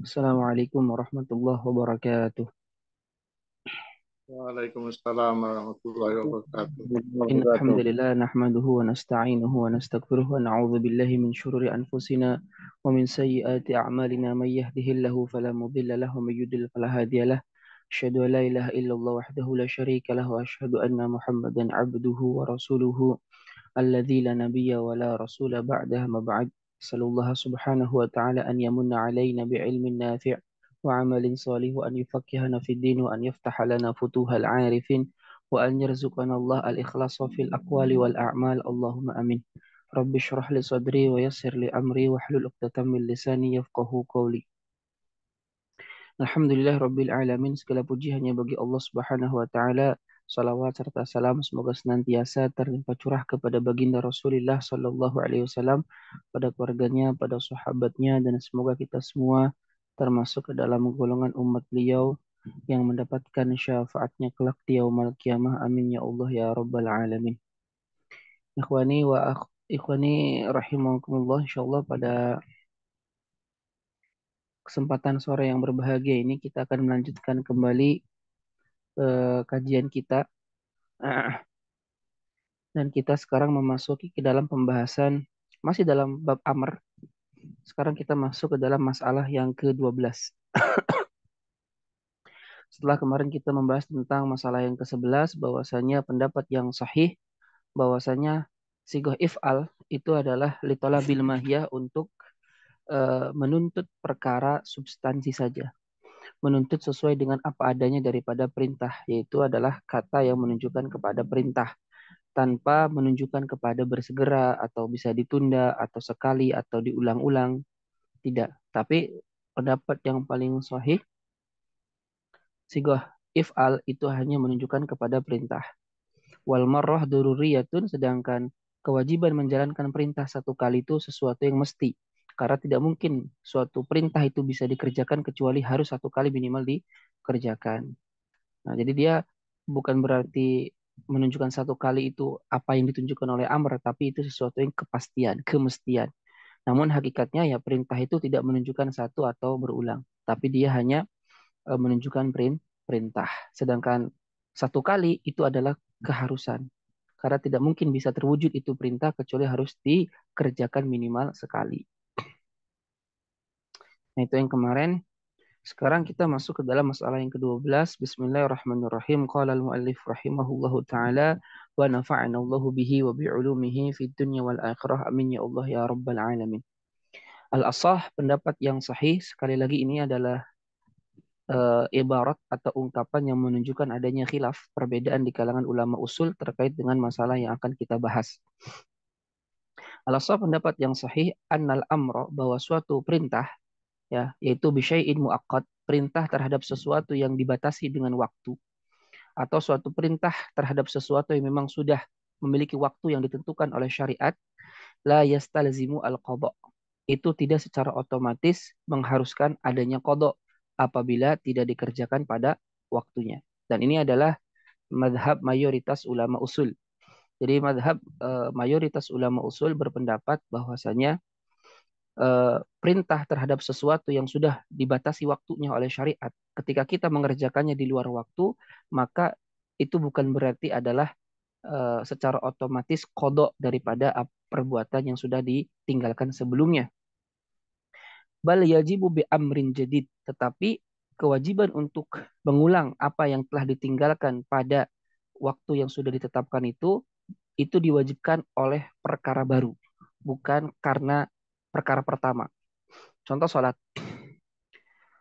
Assalamualaikum warahmatullahi wabarakatuh. Waalaikumsalam warahmatullahi wabarakatuh. إن الحمد لله نحمده ونستعينه ونستغفره ونعوذ بالله من شرور أنفسنا ومن سيئات أعمالنا من يهده الله فلا مضل له ومن يضلل فلا هادي له أشهد أن لا إله إلا الله وحده لا شريك له وأشهد أن محمدا عبده ورسوله الذي لا نبي ولا رسول بعده ما بعد. أسأل الله سبحانه وتعالى أن يمن علينا بعلم نافع وعمل صالح وأن يفقهنا في الدين وأن يفتح لنا فتوح العارفين وأن يرزقنا الله الإخلاص في الأقوال والأعمال اللهم آمين. رب اشرح لي صدري ويسر لي أمري واحلل عقدة من لساني يفقه قولي. Alhamdulillah Rabbil Alamin. Segala puji hanya bagi Allah Subhanahu wa Ta'ala. Salawat serta salam semoga senantiasa terlimpah curah kepada baginda Rasulullah Sallallahu Alaihi Wasallam, pada keluarganya, pada sahabatnya, dan semoga kita semua termasuk ke dalam golongan umat beliau yang mendapatkan syafaatnya kelak di yaumul qiyamah. Amin ya Allah ya Rabbal Alamin. Ikhwani rahimakumullah, insyaallah pada kesempatan sore yang berbahagia ini kita akan melanjutkan kembali kajian kita. Dan kita sekarang memasuki ke dalam pembahasan masih dalam bab amr. Sekarang kita masuk ke dalam masalah yang ke-12. Setelah kemarin kita membahas tentang masalah yang ke-11, bahwasanya pendapat yang sahih bahwasanya sigoh if'al itu adalah litolabil mahiyah, untuk menuntut perkara substansi saja, menuntut sesuai dengan apa adanya daripada perintah, yaitu adalah kata yang menunjukkan kepada perintah tanpa menunjukkan kepada bersegera atau bisa ditunda atau sekali atau diulang-ulang, tidak. Tapi pendapat yang paling sahih, sigah if'al itu hanya menunjukkan kepada perintah. Wal marrah dururiyatun, sedangkan kewajiban menjalankan perintah satu kali itu sesuatu yang mesti. Karena tidak mungkin suatu perintah itu bisa dikerjakan kecuali harus satu kali minimal dikerjakan. Nah, jadi dia bukan berarti menunjukkan satu kali itu apa yang ditunjukkan oleh amr, tapi itu sesuatu yang kepastian, kemestian. Namun hakikatnya ya perintah itu tidak menunjukkan satu atau berulang, tapi dia hanya menunjukkan perintah. Sedangkan satu kali itu adalah keharusan. Karena tidak mungkin bisa terwujud itu perintah kecuali harus dikerjakan minimal sekali. Nah, itu yang kemarin. Sekarang kita masuk ke dalam masalah yang ke-12. Bismillahirrahmanirrahim. Qala al-muallif rahimahullahu taala wa nafa'ana Allahu bihi wa bi'ulumihi fid dunya wal akhirah. Amin ya Allah ya rabbal alamin. Al-asah, pendapat yang sahih, sekali lagi ini adalah ibarat atau ungkapan yang menunjukkan adanya khilaf, perbedaan di kalangan ulama usul terkait dengan masalah yang akan kita bahas. Al-asah, pendapat yang sahih, annal amro, bahwa suatu perintah, ya, yaitu bisyai'in muaqqat, perintah terhadap sesuatu yang dibatasi dengan waktu, atau suatu perintah terhadap sesuatu yang memang sudah memiliki waktu yang ditentukan oleh syariat, la yastalzimu al-qadha, itu tidak secara otomatis mengharuskan adanya qadha apabila tidak dikerjakan pada waktunya. Dan ini adalah madhab mayoritas ulama usul. Jadi madhab mayoritas ulama usul berpendapat bahwasanya perintah terhadap sesuatu yang sudah dibatasi waktunya oleh syariat, ketika kita mengerjakannya di luar waktu, maka itu bukan berarti adalah secara otomatis kodok daripada perbuatan yang sudah ditinggalkan sebelumnya. Bal yajibu bi amrin jadid, tetapi kewajiban untuk mengulang apa yang telah ditinggalkan pada waktu yang sudah ditetapkan itu diwajibkan oleh perkara baru, bukan karena perkara pertama. Contoh salat.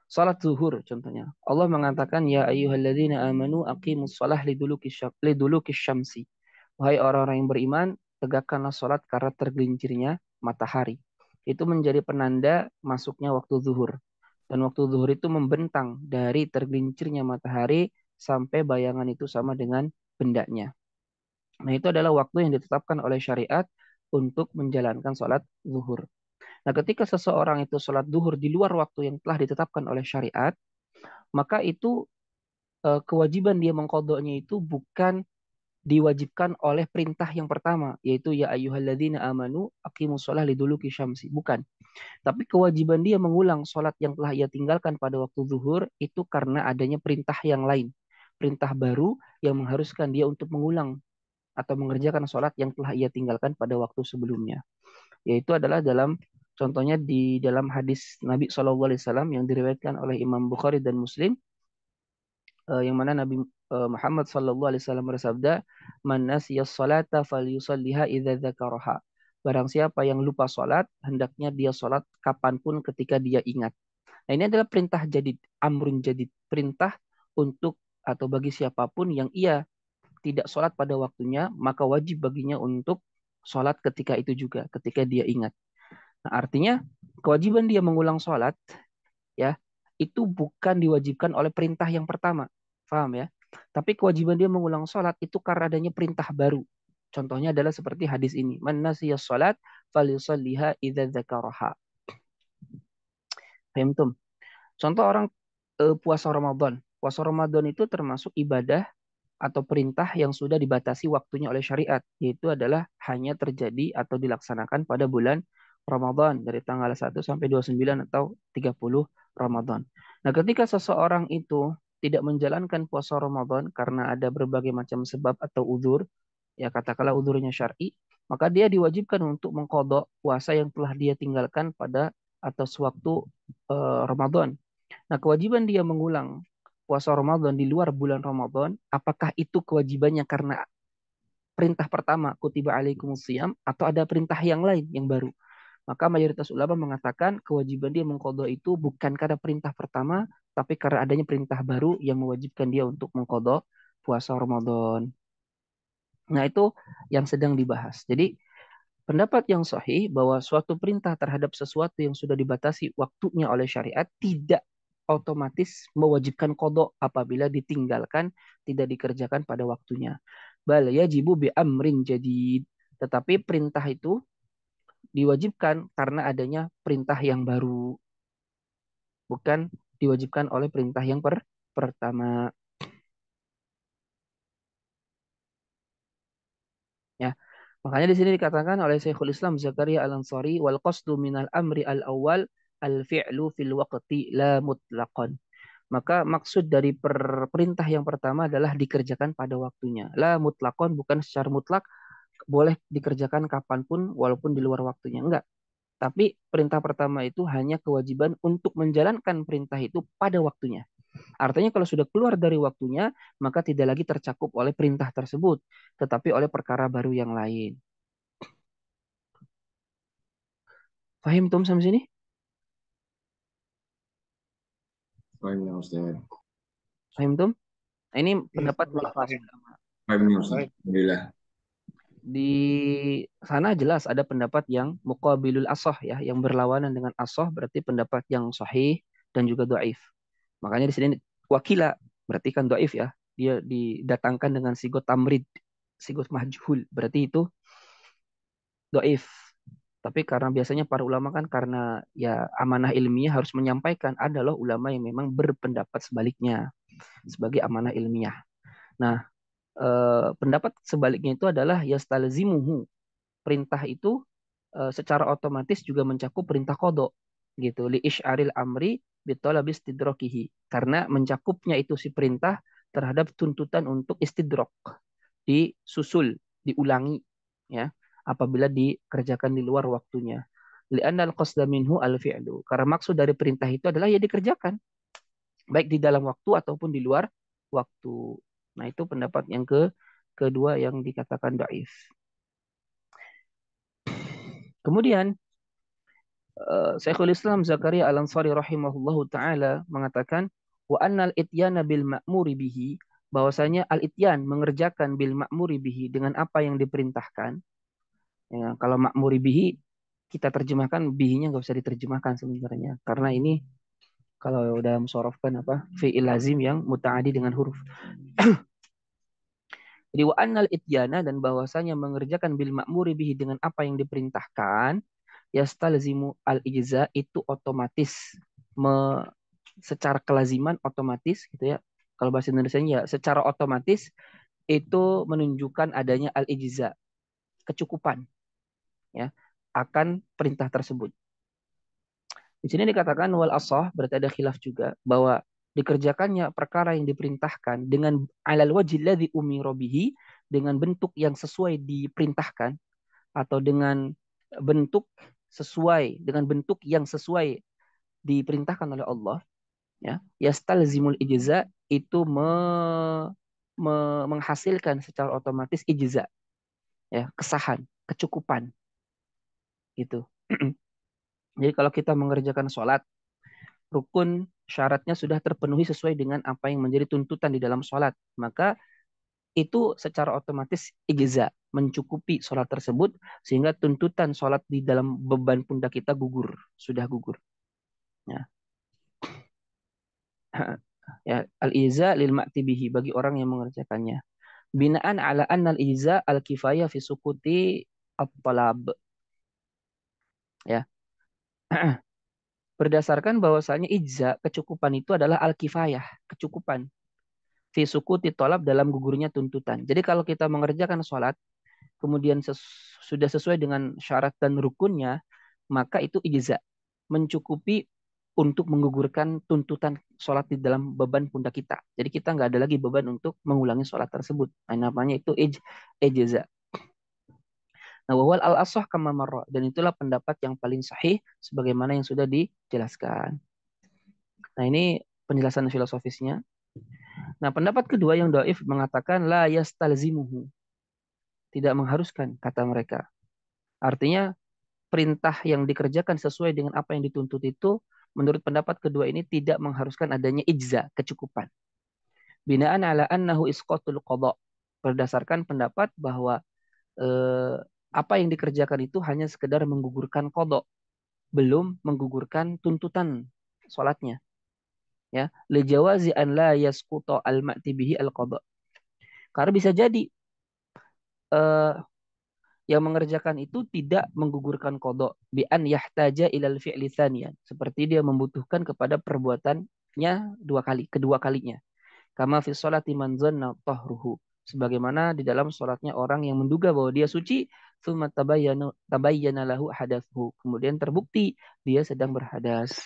Salat zuhur contohnya. Allah mengatakan ya ayyuhalladzina amanu aqimus shalah liduluki syamsi. Wahai orang-orang yang beriman, tegakkanlah salat karena tergelincirnya matahari. Itu menjadi penanda masuknya waktu zuhur. Dan waktu zuhur itu membentang dari tergelincirnya matahari sampai bayangan itu sama dengan bendanya. Nah, itu adalah waktu yang ditetapkan oleh syariat untuk menjalankan salat zuhur. Nah, ketika seseorang itu sholat duhur di luar waktu yang telah ditetapkan oleh syariat, maka itu kewajiban dia mengkodoknya itu bukan diwajibkan oleh perintah yang pertama, yaitu ya ayyuhalladzina amanu aqimus shalah liduluki syamsi. Bukan. Tapi kewajiban dia mengulang sholat yang telah ia tinggalkan pada waktu zuhur itu karena adanya perintah yang lain. Perintah baru yang mengharuskan dia untuk mengulang atau mengerjakan sholat yang telah ia tinggalkan pada waktu sebelumnya. Yaitu adalah dalam contohnya di dalam hadis Nabi SAW yang diriwayatkan oleh Imam Bukhari dan Muslim, yang mana Nabi Muhammad SAW bersabda, "Man nasiyas salata falyusalliha idza dzakaraha." Barang siapa yang lupa sholat, hendaknya dia sholat kapanpun ketika dia ingat. Nah, ini adalah perintah jadid, amrun jadid, perintah untuk atau bagi siapapun yang ia tidak sholat pada waktunya, maka wajib baginya untuk sholat ketika itu juga, ketika dia ingat. Nah, artinya kewajiban dia mengulang sholat, ya, itu bukan diwajibkan oleh perintah yang pertama, paham ya? Tapi kewajiban dia mengulang sholat itu karena adanya perintah baru. Contohnya adalah seperti hadis ini, man nasiyas sholat falyusalliha idza dzakaraha. Paham tuh? Contoh orang puasa Ramadan. Puasa Ramadan itu termasuk ibadah atau perintah yang sudah dibatasi waktunya oleh syariat, yaitu adalah hanya terjadi atau dilaksanakan pada bulan Ramadan dari tanggal 1 sampai 29 atau 30 Ramadan. Nah, ketika seseorang itu tidak menjalankan puasa Ramadan karena ada berbagai macam sebab atau udzur, ya katakanlah udzurnya syar'i, maka dia diwajibkan untuk mengqadha puasa yang telah dia tinggalkan pada atau sewaktu Ramadan. Nah, kewajiban dia mengulang puasa Ramadan di luar bulan Ramadan, apakah itu kewajibannya karena perintah pertama, kutiba alaikumusiyam, atau ada perintah yang lain yang baru? Maka mayoritas ulama mengatakan kewajiban dia mengqadha itu bukan karena perintah pertama, tapi karena adanya perintah baru yang mewajibkan dia untuk mengqadha puasa Ramadan. Nah, itu yang sedang dibahas. Jadi, pendapat yang sahih bahwa suatu perintah terhadap sesuatu yang sudah dibatasi waktunya oleh syariat tidak otomatis mewajibkan kodok apabila ditinggalkan, tidak dikerjakan pada waktunya. Bal yajibu bi amrin jadid. Tetapi perintah itu diwajibkan karena adanya perintah yang baru, bukan diwajibkan oleh perintah yang pertama. Ya, makanya di sini dikatakan oleh Syekhul Islam Zakaria Al-Ansari, wal qasdu minal amri al-awwal al-fi'lu fil waqti la mutlaqan. Maka maksud dari perintah yang pertama adalah dikerjakan pada waktunya. La mutlaqan, bukan secara mutlak boleh dikerjakan kapanpun walaupun di luar waktunya. Enggak. Tapi perintah pertama itu hanya kewajiban untuk menjalankan perintah itu pada waktunya. Artinya kalau sudah keluar dari waktunya, maka tidak lagi tercakup oleh perintah tersebut, tetapi oleh perkara baru yang lain. Fahim Tom sampai sini? Baik, Ustaz. Fahim Tom? Nah, ini Iya, pendapat Pak, mayoritas Fahim. ulama. Baik, Ustaz. Alhamdulillah. Di sana jelas ada pendapat yang muqabilul asah ya, yang berlawanan dengan asah berarti pendapat yang sahih dan juga dhaif. Makanya di sini wakila berarti kan dhaif ya. Dia didatangkan dengan sigot tamrid, sigot majhul. Berarti itu dhaif. Tapi karena biasanya para ulama kan karena ya amanah ilmiah harus menyampaikan, ada loh ulama yang memang berpendapat sebaliknya sebagai amanah ilmiah. Nah, pendapat sebaliknya itu adalah yastalzimuhu. Perintah itu secara otomatis juga mencakup perintah kodok gitu li isyaril amri bitolabi istidrokihi karena mencakupnya itu si perintah terhadap tuntutan untuk istidrok disusul diulangi ya apabila dikerjakan di luar waktunya li'anna al-qasda minhu al-fi'lu karena maksud dari perintah itu adalah ya dikerjakan baik di dalam waktu ataupun di luar waktu. Nah, itu pendapat yang kedua yang dikatakan dhaif. Kemudian Syekhul Islam Zakaria Al-Ansari rahimahullahu taala mengatakan wa annal ityana bil ma'muri bihi bahwasanya al-ityan mengerjakan bil ma'muri bihi dengan apa yang diperintahkan. Ya, kalau ma'muri bihi kita terjemahkan bihinya nggak usah diterjemahkan sebenarnya karena ini kalau udah musorofkan apa fi'il lazim yang muta'adi dengan huruf. Jadi wa annal ityana dan bahwasanya mengerjakan bil ma'muri bihi dengan apa yang diperintahkan yastalzimu al-ijza itu otomatis me, secara kelaziman otomatis gitu ya. Kalau bahasa Indonesia ya secara otomatis itu menunjukkan adanya al-ijza, kecukupan ya akan perintah tersebut. Di sini dikatakan wal asah, berarti ada khilaf juga bahwa dikerjakannya perkara yang diperintahkan dengan alal wajil ladzi umira bihi, dengan bentuk yang sesuai diperintahkan atau dengan bentuk yang sesuai diperintahkan oleh Allah, ya yastalzimul ijza, itu menghasilkan secara otomatis ijza, ya kesahan, kecukupan gitu. Jadi kalau kita mengerjakan sholat, rukun syaratnya sudah terpenuhi sesuai dengan apa yang menjadi tuntutan di dalam sholat, maka itu secara otomatis ijza, mencukupi sholat tersebut, sehingga tuntutan sholat di dalam beban pundak kita gugur, sudah gugur. Ya, ya al-iza lil ma'tibihi, bagi orang yang mengerjakannya. Binaan ala anna al-iza al-kifayah fi sukuti at-talab. Ya, berdasarkan bahwasanya ijza, kecukupan itu adalah al-kifayah, kecukupan fi sukuti talab, dalam gugurnya tuntutan. Jadi kalau kita mengerjakan sholat, kemudian sudah sesuai dengan syarat dan rukunnya, maka itu ijza, mencukupi untuk menggugurkan tuntutan sholat di dalam beban pundak kita. Jadi kita nggak ada lagi beban untuk mengulangi sholat tersebut. Nah, namanya itu ijza. Nah, wawal al-asah kama marra, dan itulah pendapat yang paling sahih sebagaimana yang sudah dijelaskan. Nah, ini penjelasan filosofisnya. Nah, pendapat kedua yang dhaif mengatakan la yastalzimuhu, tidak mengharuskan, kata mereka. Artinya perintah yang dikerjakan sesuai dengan apa yang dituntut itu, menurut pendapat kedua ini tidak mengharuskan adanya ijza, kecukupan. Binaan ala annahu isqatul qada, berdasarkan pendapat bahwa eh, apa yang dikerjakan itu hanya sekedar menggugurkan qada, belum menggugurkan tuntutan sholatnya. Ya, lijawazi an la yasquta al ma'ti bihi al qada. Karena bisa jadi eh, yang mengerjakan itu tidak menggugurkan kodok bi an yahtaja ilal fi'li tsaniyan, seperti dia membutuhkan kepada perbuatannya dua kali, kedua kalinya, kama fi sholati man zanna tahruhu, sebagaimana di dalam sholatnya orang yang menduga bahwa dia suci, tsumma tabayyana lahu hadatsuhu, kemudian terbukti dia sedang berhadas.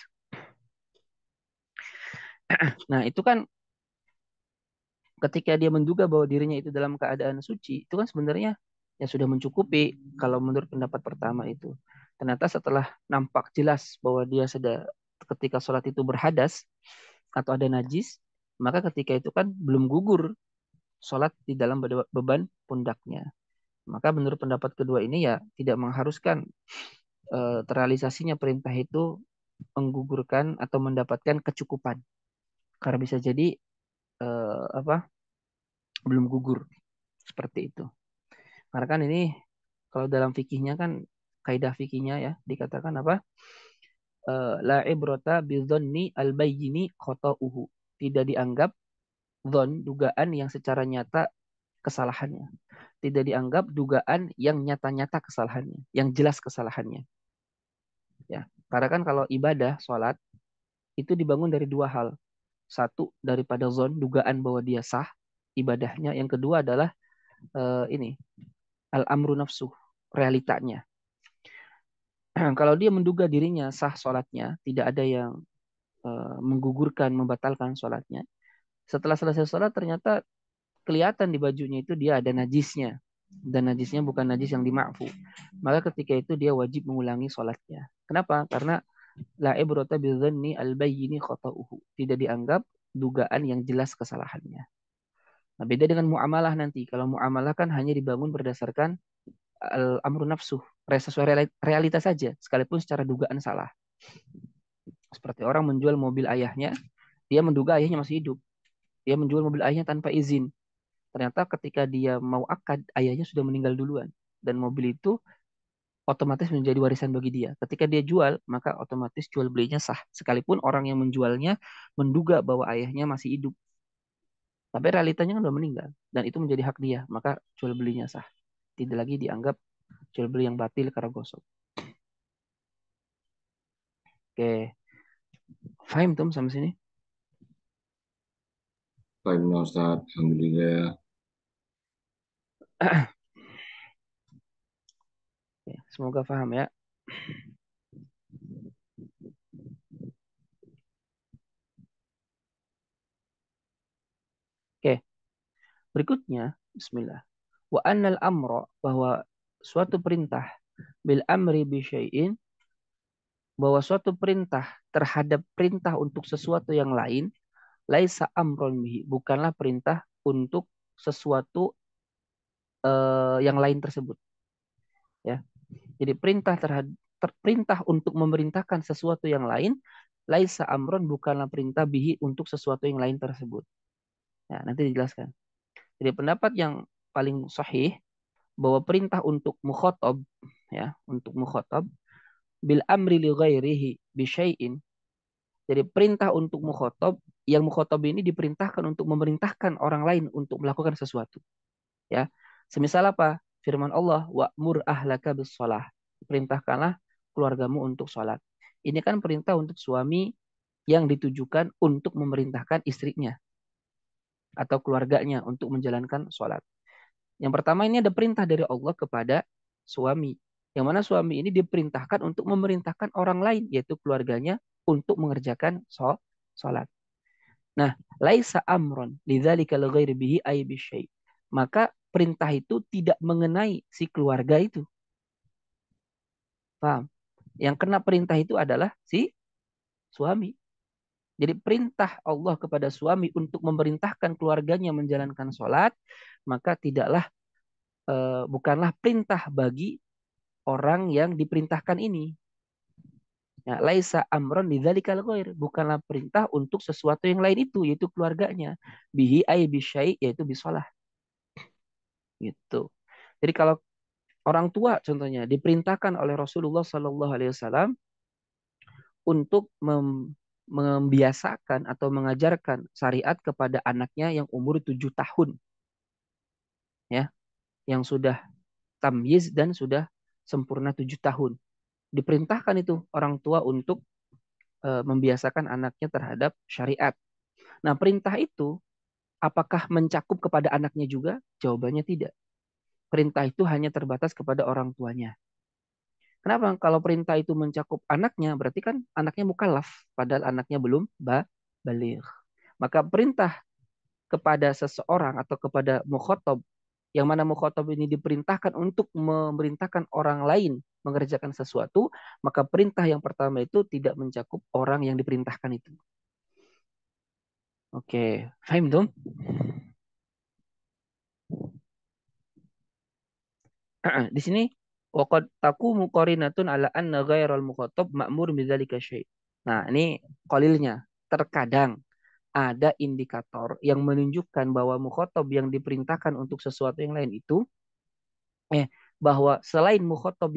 Nah, itu kan ketika dia menduga bahwa dirinya itu dalam keadaan suci, itu kan sebenarnya ya sudah mencukupi kalau menurut pendapat pertama itu. Ternyata setelah nampak jelas bahwa dia sudah ketika sholat itu berhadas atau ada najis, maka ketika itu kan belum gugur sholat di dalam beban pundaknya. Maka menurut pendapat kedua ini ya tidak mengharuskan terrealisasinya perintah itu menggugurkan atau mendapatkan kecukupan. Karena bisa jadi apa belum gugur seperti itu. Karena kan ini kalau dalam fikihnya kan, kaidah fikihnya ya dikatakan apa? La ibrata bidzanni al-bayyini khata'uhu. Tidak dianggap dzon, dugaan yang secara nyata kesalahannya. Tidak dianggap dugaan yang nyata-nyata kesalahannya, yang jelas kesalahannya. Ya, karena kan kalau ibadah, sholat itu dibangun dari dua hal. Satu, daripada zon, dugaan bahwa dia sah ibadahnya. Yang kedua adalah ini al-amru nafsu, realitanya. Kalau dia menduga dirinya sah sholatnya, tidak ada yang menggugurkan, membatalkan sholatnya. Setelah selesai sholat, ternyata kelihatan di bajunya itu dia ada najisnya. Dan najisnya bukan najis yang dima'fu. Maka ketika itu dia wajib mengulangi sholatnya. Kenapa? Karena la ibrata bidzanni al-bayyini khata'uhu. Tidak dianggap dugaan yang jelas kesalahannya. Nah, beda dengan muamalah nanti. Kalau muamalah kan hanya dibangun berdasarkan al-amru nafsuh, sesuai realitas saja, sekalipun secara dugaan salah. Seperti orang menjual mobil ayahnya, dia menduga ayahnya masih hidup. Dia menjual mobil ayahnya tanpa izin. Ternyata ketika dia mau akad, ayahnya sudah meninggal duluan. Dan mobil itu otomatis menjadi warisan bagi dia. Ketika dia jual, maka otomatis jual belinya sah. Sekalipun orang yang menjualnya menduga bahwa ayahnya masih hidup. Tapi realitanya kan sudah meninggal. Dan itu menjadi hak dia. Maka jual belinya sah. Tidak lagi dianggap jual beli yang batil karena gosok. Oke. Fahim tuh sampai sini? Baik, Ustaz. Alhamdulillah. Semoga paham ya. Oke, berikutnya bismillah. Wa annal amra, bahwa suatu perintah, bil amri bi syai'in, bahwa suatu perintah terhadap perintah untuk sesuatu yang lain, laisa amron bihi, bukanlah perintah untuk sesuatu yang lain tersebut, ya. Jadi perintah terhadap perintah untuk memerintahkan sesuatu yang lain, laisa amron, bukanlah perintah bihi untuk sesuatu yang lain tersebut. Ya, nanti dijelaskan. Jadi pendapat yang paling sahih bahwa perintah untuk mukhatab, ya, untuk mukhatab bil amri li ghairihi bi syai'in. Jadi perintah untuk mukhatab, yang mukhatab ini diperintahkan untuk memerintahkan orang lain untuk melakukan sesuatu, ya. Semisal apa? Firman Allah, wa'mur ahlaka bis shalah. Perintahkanlah keluargamu untuk sholat. Ini kan perintah untuk suami yang ditujukan untuk memerintahkan istrinya atau keluarganya untuk menjalankan sholat. Yang pertama, ini ada perintah dari Allah kepada suami. Yang mana suami ini diperintahkan untuk memerintahkan orang lain, yaitu keluarganya, untuk mengerjakan sholat. Nah, laisa amron lidzalika lighairi bihi ay bisyai. Maka perintah itu tidak mengenai si keluarga itu. Paham? Yang kena perintah itu adalah si suami. Jadi perintah Allah kepada suami untuk memerintahkan keluarganya menjalankan sholat, maka tidaklah bukanlah perintah bagi orang yang diperintahkan ini. Ya, laisa amron lidzalikal ghair, bukanlah perintah untuk sesuatu yang lain itu, yaitu keluarganya. Bihi ay bisyai, yaitu bisolah. Gitu. Jadi kalau orang tua contohnya diperintahkan oleh Rasulullah Sallallahu Alaihi Wasallam untuk membiasakan atau mengajarkan syariat kepada anaknya yang umur 7 tahun, ya, yang sudah tamyiz dan sudah sempurna 7 tahun. Diperintahkan itu orang tua untuk membiasakan anaknya terhadap syariat. Nah, perintah itu apakah mencakup kepada anaknya juga? Jawabannya tidak. Perintah itu hanya terbatas kepada orang tuanya. Kenapa? Kalau perintah itu mencakup anaknya, berarti kan anaknya mukallaf, padahal anaknya belum baligh. Maka perintah kepada seseorang atau kepada mukhatab, yang mana mukhatab ini diperintahkan untuk memerintahkan orang lain mengerjakan sesuatu, maka perintah yang pertama itu tidak mencakup orang yang diperintahkan itu. Oke, paham dong? Di sini waqad taqumu qarinatun ala anna ghairal mukhatab ma'mur bidzalika syai'. Nah, ini qalilnya. Terkadang ada indikator yang menunjukkan bahwa mukhatab yang diperintahkan untuk sesuatu yang lain itu bahwa selain mukhatab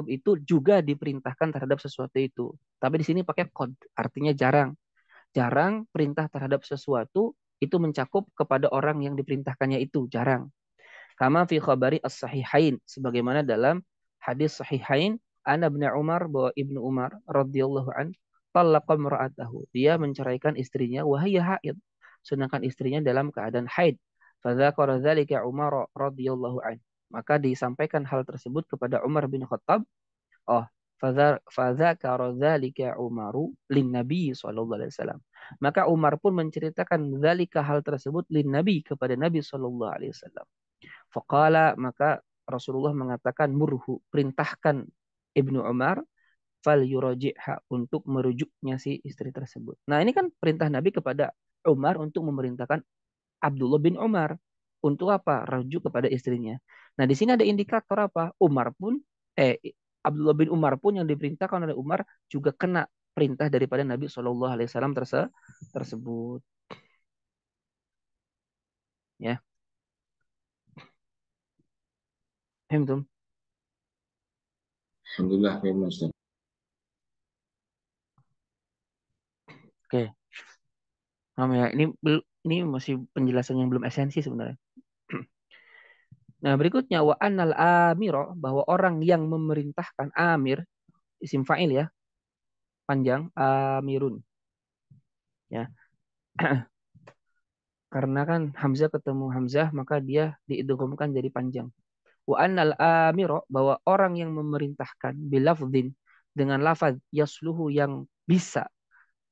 itu juga diperintahkan terhadap sesuatu itu. Tapi di sini pakai qad, artinya jarang. Jarang perintah terhadap sesuatu itu mencakup kepada orang yang diperintahkannya itu, jarang. Kama fi khabari as-sahihain, sebagaimana dalam hadis sahihain, Ana bin Umar, bahwa Ibnu Umar radhiyallahu an talaqa imra'atahu, dia menceraikan istrinya wahia haid, sedangkan istrinya dalam keadaan haid. Fadzakara dzalika Umar radhiyallahu an, maka disampaikan hal tersebut kepada Umar bin Khattab. Oh, fadzakara dzalika Umaru lin Nabi sallallahu alaihi wasallam. Maka Umar pun menceritakan dzalika, hal tersebut, lin Nabi, kepada Nabi sallallahu alaihi wasallam. Faqala, maka Rasulullah mengatakan, murhu, perintahkan Ibnu Umar, fal yuraji'ha, untuk merujuknya si istri tersebut. Nah, ini kan perintah Nabi kepada Umar untuk memerintahkan Abdullah bin Umar untuk apa? Rujuk kepada istrinya. Nah, di sini ada indikator apa? Abdullah bin Umar pun, yang diperintahkan oleh Umar, juga kena perintah daripada Nabi Shallallahu Alaihi Wasallam tersebut. Ya, paham tuh? Alhamdulillah, memang Ustaz. Oke, paham ya. Ini masih penjelasan yang belum esensi sebenarnya. Nah, berikutnya wa annal amiro, bahwa orang yang memerintahkan, amir isim fa'il ya, panjang, amirun, ya. Karena kan Hamzah ketemu Hamzah, maka dia diidghamkan jadi panjang. Wa annal amiro, bahwa orang yang memerintahkan bilafdin, dengan lafaz yasluhu yang bisa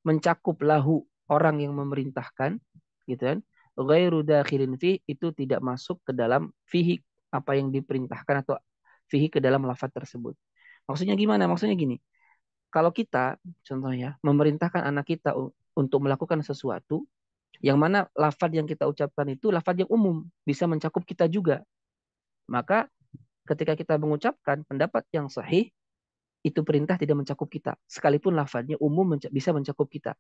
mencakup lahu orang yang memerintahkan, gitu kan? Ghairu dakhilin fi, itu tidak masuk ke dalam fihi, apa yang diperintahkan, atau fihi ke dalam lafaz tersebut. Maksudnya gimana? Maksudnya gini, kalau kita contohnya memerintahkan anak kita untuk melakukan sesuatu, yang mana lafaz yang kita ucapkan itu lafaz yang umum, bisa mencakup kita juga. Maka ketika kita mengucapkan pendapat yang sahih, itu perintah tidak mencakup kita. Sekalipun lafaznya umum bisa mencakup kita.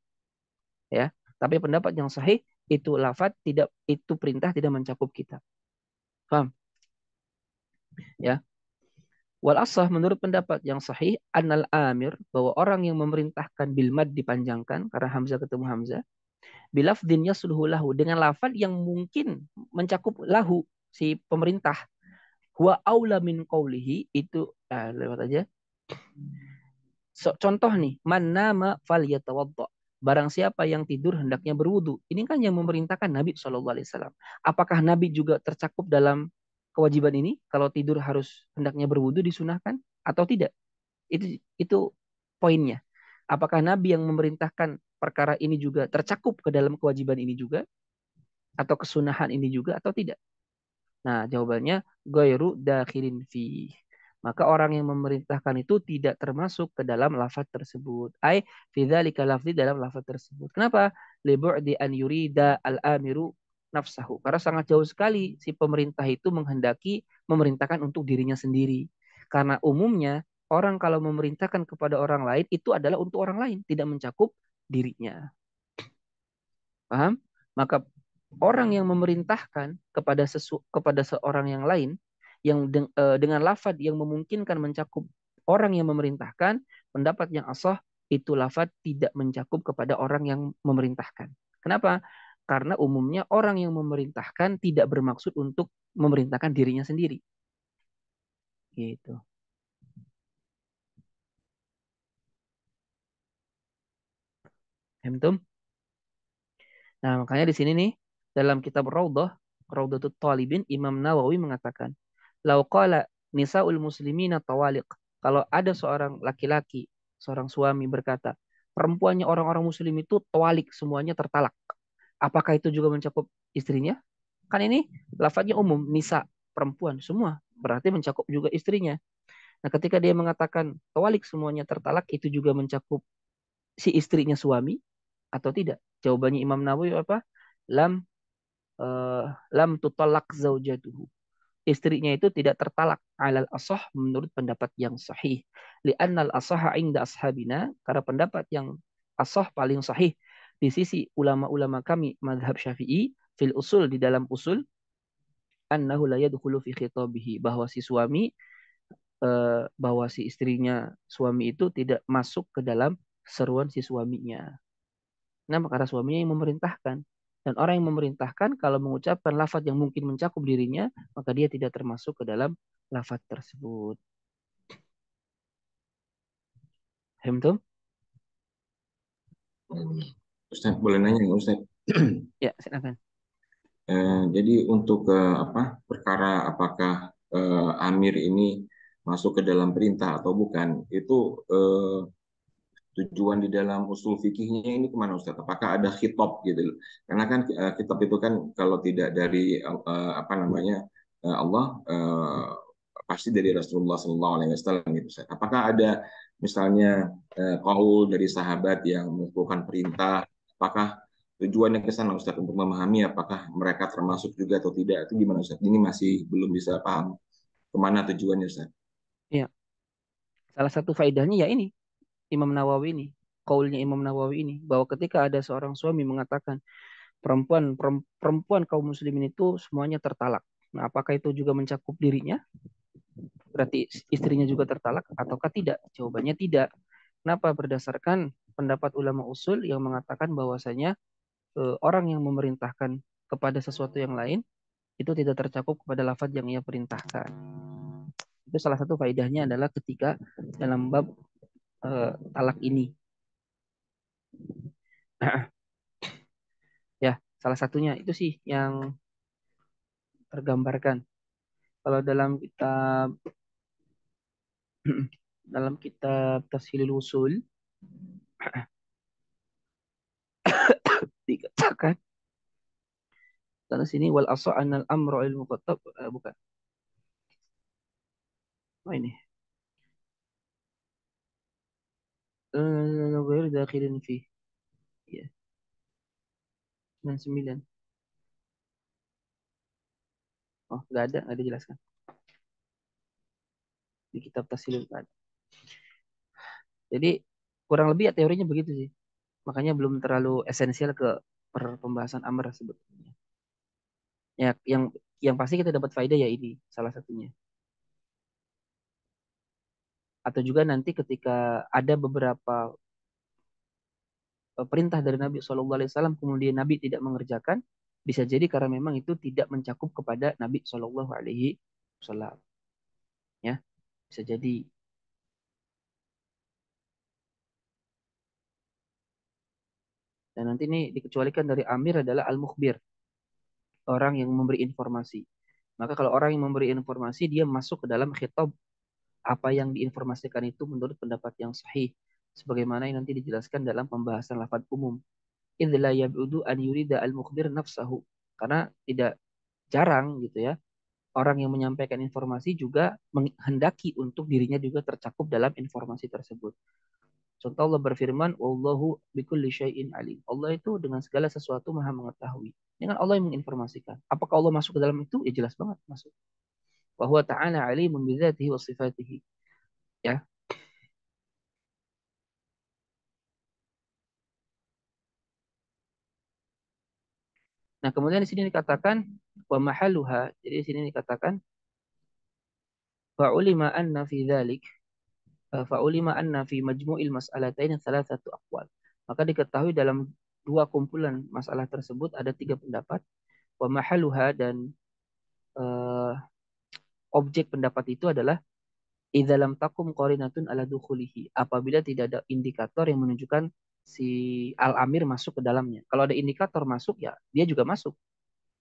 Ya, tapi pendapat yang sahih itu lafaz tidak, itu perintah tidak mencakup kita. Paham? Ya. Wal asah, menurut pendapat yang sahih, annal amir, bahwa orang yang memerintahkan bil mad dipanjangkan karena hamzah ketemu hamzah, bilafdin yasluhu lahu, dengan lafaz yang mungkin mencakup lahu si pemerintah, huwa aula min qawlihi, itu lewat aja. Contoh nih, man nama falyatawadda. Barang siapa yang tidur hendaknya berwudu. Ini kan yang memerintahkan Nabi SAW. Apakah Nabi juga tercakup dalam kewajiban ini? Kalau tidur harus hendaknya berwudu disunahkan atau tidak? Itu poinnya. Apakah Nabi yang memerintahkan perkara ini juga tercakup ke dalam kewajiban ini juga? Atau kesunahan ini juga atau tidak? Nah, jawabannya ghairu dakhilin fi. Maka orang yang memerintahkan itu tidak termasuk ke dalam lafaz tersebut. Ai fi dzalika lafzi, dalam lafaz tersebut. Kenapa? Li bu'di an yurida al-amiru nafsahu. Karena sangat jauh sekali si pemerintah itu menghendaki memerintahkan untuk dirinya sendiri. Karena umumnya orang kalau memerintahkan kepada orang lain itu adalah untuk orang lain, tidak mencakup dirinya. Paham? Maka orang yang memerintahkan kepada seorang yang lain yang dengan lafaz yang memungkinkan mencakup orang yang memerintahkan, pendapat yang asah itu lafaz tidak mencakup kepada orang yang memerintahkan. Kenapa? Karena umumnya orang yang memerintahkan tidak bermaksud untuk memerintahkan dirinya sendiri. Gitu. Paham? Nah, makanya di sini nih dalam kitab Raudhatut Talibin, Imam Nawawi mengatakan, "Lau qala nisaul muslimina tawaliq." Kalau ada seorang laki-laki, seorang suami berkata, perempuannya orang-orang muslim itu tawalik, semuanya tertalak. Apakah itu juga mencakup istrinya? Kan ini lafadznya umum, nisa, perempuan semua, berarti mencakup juga istrinya. Nah, ketika dia mengatakan tawalik semuanya tertalak, itu juga mencakup si istrinya suami atau tidak? Jawabannya Imam Nawawi apa? Lam eh, lam tutallaq zaujatuhu. Istrinya itu tidak tertalak alal asah, menurut pendapat yang sahih. Li'annal asaha inda ashabina, karena pendapat yang asah paling sahih di sisi ulama-ulama kami madhab syafi'i, fil usul, di dalam usul, annahu la yadkhulu fi khitabihi, bahwa si suami bahwa si istrinya suami itu tidak masuk ke dalam seruan si suaminya. Nah, karena suaminya yang memerintahkan. Dan orang yang memerintahkan kalau mengucapkan lafaz yang mungkin mencakup dirinya, maka dia tidak termasuk ke dalam lafaz tersebut. Paham tuh? Ustaz, boleh nanya nggak Ustaz? Ya, silakan. Jadi untuk apa perkara apakah Amir ini masuk ke dalam perintah atau bukan, itu tujuan di dalam usul fikihnya ini kemana Ustaz? Apakah ada khitab gitu? Karena kan khitab itu kan kalau tidak dari apa namanya Allah, pasti dari Rasulullah SAW gitu Ustaz. Apakah ada misalnya qaul dari sahabat yang melakukan perintah? Apakah tujuannya ke sana Ustaz untuk memahami apakah mereka termasuk juga atau tidak? Itu gimana Ustaz? Ini masih belum bisa paham kemana tujuannya Ustaz. Ya, salah satu faedahnya ya ini, Imam Nawawi ini, kaulnya Imam Nawawi ini, bahwa ketika ada seorang suami mengatakan perempuan kaum muslimin itu semuanya tertalak. Nah, apakah itu juga mencakup dirinya? Berarti istrinya juga tertalak ataukah tidak? Jawabannya tidak. Kenapa? Berdasarkan pendapat ulama usul yang mengatakan bahwasanya orang yang memerintahkan kepada sesuatu yang lain itu tidak tercakup kepada lafaz yang ia perintahkan. Itu salah satu faedahnya adalah ketika dalam bab talak ini. Ya, Salah satunya itu sih yang tergambarkan. Kalau dalam kitab Tashilul Usul dikatakan karena sini wal asah anal amru al muqattab bukan. Oh ini. Ghairu dakhilin fi. Ya, 99. Oh, enggak ada jelaskan. Di kitab Tashilul nggak ada. Jadi kurang lebih ya teorinya begitu sih. Makanya belum terlalu esensial ke pembahasan amr sebetulnya. Ya, yang pasti kita dapat faedah ya ini salah satunya. Atau juga nanti ketika ada beberapa perintah dari Nabi SAW kemudian Nabi tidak mengerjakan, bisa jadi karena memang itu tidak mencakup kepada Nabi SAW. Ya, bisa jadi. Dan nanti ini dikecualikan dari Amir adalah Al-Mukhbir, orang yang memberi informasi. Maka kalau orang yang memberi informasi, dia masuk ke dalam khitab apa yang diinformasikan itu menurut pendapat yang sahih. Sebagaimana yang nanti dijelaskan dalam pembahasan lafaz umum. Idza yab'udu an yurida al-mukhbir nafsahu. Karena tidak jarang gitu ya, orang yang menyampaikan informasi juga menghendaki untuk dirinya juga tercakup dalam informasi tersebut. Contoh Allah berfirman, "Wallahu bikulli syai'in alim." Allah itu dengan segala sesuatu Maha mengetahui. Dengan Allah yang menginformasikan. Apakah Allah masuk ke dalam itu? Ya jelas banget masuk. Wa huwa ta'ala alimun bi dzatihi wa sifatihi. Ya. Nah, kemudian di sini dikatakan wa mahaluha. Jadi di sini dikatakan fa'ulima anna fi dzalik fa'ulima anna fi majmu'il mas'alatain thalathatu aqwal. Maka diketahui dalam dua kumpulan masalah tersebut ada tiga pendapat. Wa mahaluha dan uh, objek pendapat itu adalah idza lam takum qarinatun ala dukhulihi. Apabila tidak ada indikator yang menunjukkan si al-amir masuk ke dalamnya. Kalau ada indikator masuk ya dia juga masuk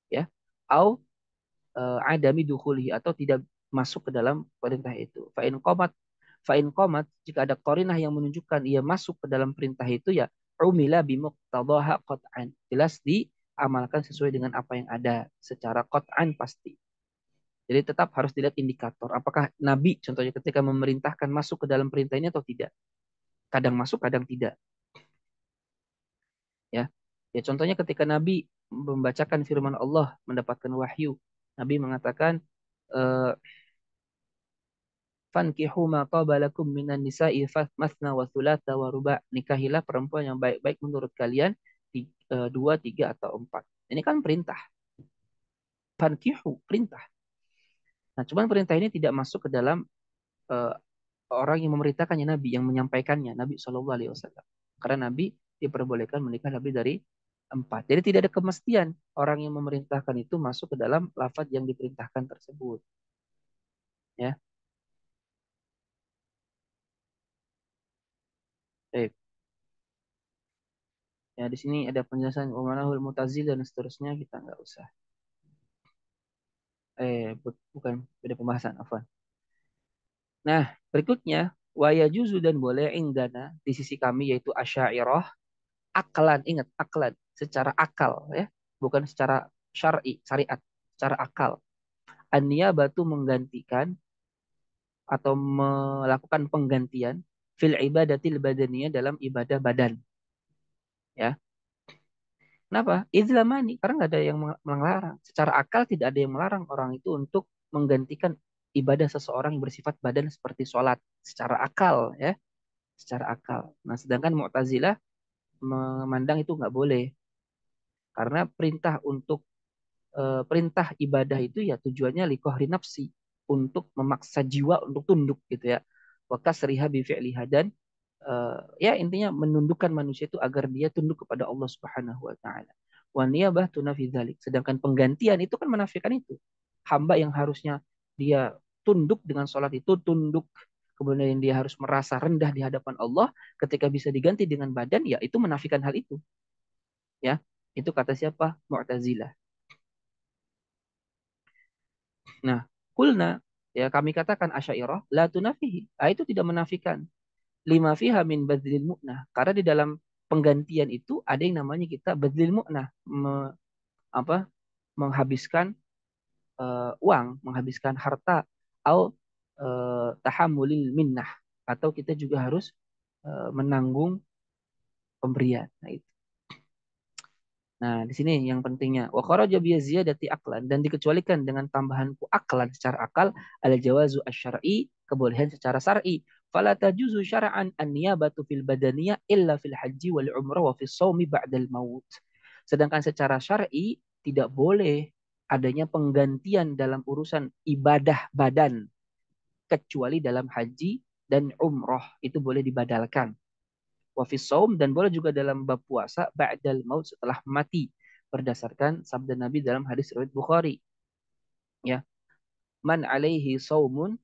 ya. Au adami dukhulihi atau tidak masuk ke dalam perintah itu. Fa'in qomat jika ada qarinah yang menunjukkan ia masuk ke dalam perintah itu ya umila bimuqtadaha qat'an. Jelas diamalkan sesuai dengan apa yang ada secara qat'an pasti. Jadi tetap harus dilihat indikator. Apakah Nabi contohnya ketika memerintahkan masuk ke dalam perintah ini atau tidak. Kadang masuk, kadang tidak. Ya, ya contohnya ketika Nabi membacakan firman Allah, mendapatkan wahyu. Nabi mengatakan, eh, fankihu ma qabalakum minan nisa'i mathna wa thulatha wa ruba'. Nikahilah perempuan yang baik-baik menurut kalian, dua, tiga, atau empat. Ini kan perintah. Fankihu, perintah. Nah, cuman perintah ini tidak masuk ke dalam eh, orang yang memerintahkannya Nabi, yang menyampaikannya Nabi Shallallahu Alaihi Wasallam. Karena Nabi diperbolehkan menikah lebih dari empat. Jadi tidak ada kemestian orang yang memerintahkan itu masuk ke dalam lafaz yang diperintahkan tersebut. Ya, baik. Ya di sini ada penjelasan wamanahul mutazil dan seterusnya kita nggak usah. Bukan beda pembahasan, afwan. Nah, berikutnya wa yajuzu dan boleh indana di sisi kami yaitu Asy'ariyah aklan, ingat aklan, secara akal ya, bukan secara syar'i, syariat, secara akal. An-niyabatu menggantikan atau melakukan penggantian fil ibadatil badaniyah dalam ibadah badan ya. Kenapa? Idlamani, karena nggak ada yang melarang. Secara akal tidak ada yang melarang orang itu untuk menggantikan ibadah seseorang yang bersifat badan seperti sholat secara akal ya, secara akal. Nah, sedangkan Mu'tazilah memandang itu nggak boleh karena perintah ibadah itu ya tujuannya liqahri nafsi untuk memaksa jiwa untuk tunduk gitu ya. Wa kasriha bi fi'liha dan ya intinya menundukkan manusia itu agar dia tunduk kepada Allah Subhanahu wa taala. Wa niyabah tunafi dzalik. Sedangkan penggantian itu kan menafikan itu. Hamba yang harusnya dia tunduk dengan sholat itu tunduk kemudian dia harus merasa rendah di hadapan Allah ketika bisa diganti dengan badan ya itu menafikan hal itu ya. Itu kata siapa? Mu'tazilah. Nah, kulna, ya kami katakan Asy'ariyah la tunafihi. Itu tidak menafikan lima fiha min badlil mu'nah. Karena di dalam penggantian itu ada yang namanya kita badlil mu'nah, apa? Menghabiskan uang, menghabiskan harta, atau tahammulil minnah, atau kita juga harus menanggung pemberian. Nah, itu. Nah, di sini yang pentingnya wa kharaja bi ziyadati aqlan, dan dikecualikan dengan tambahan aklan secara akal al jawazu asy-syar'i, kebolehan secara syar'i. Fala tajuzu syar'an an-niyabatu fil badaniyah illa fil haji wal umrah wa fis shaumi ba'dal maut. Sedangkan secara syar'i tidak boleh adanya penggantian dalam urusan ibadah badan kecuali dalam haji dan umroh, itu boleh dibadalkan. Wafis saum, dan boleh juga dalam bab puasa ba'dal maut, setelah mati, berdasarkan sabda Nabi dalam hadis riwayat Bukhari, ya, man alaihi saumun,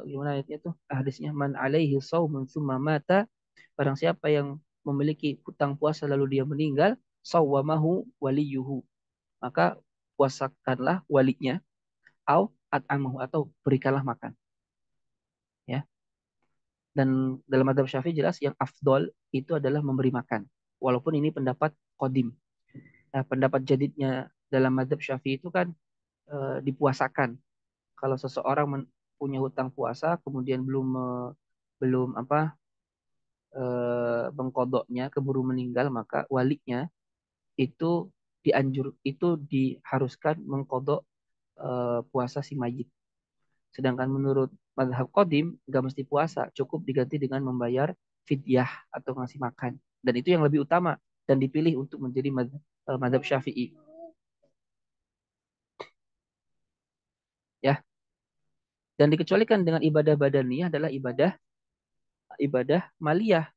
gimana ayatnya tuh hadisnya, man alaihi saumun summa mata, barang siapa yang memiliki hutang puasa lalu dia meninggal, sawwamahu waliyuhu, maka puasakanlah walinya, au at'amahu, atau berikanlah makan, ya. Dan dalam madhab syafi'i jelas yang afdol itu adalah memberi makan, walaupun ini pendapat kodim. Nah, pendapat jadidnya dalam madhab syafi'i itu kan dipuasakan. Kalau seseorang punya hutang puasa kemudian belum apa mengkodoknya, keburu meninggal, maka walinya itu itu diharuskan mengkodok puasa si mayit. Sedangkan menurut madhab kodim nggak mesti puasa, cukup diganti dengan membayar fidyah atau ngasih makan. Dan itu yang lebih utama dan dipilih untuk menjadi madhab syafi'i. Ya, dan dikecualikan dengan ibadah badaniyah adalah ibadah ibadah maliyah,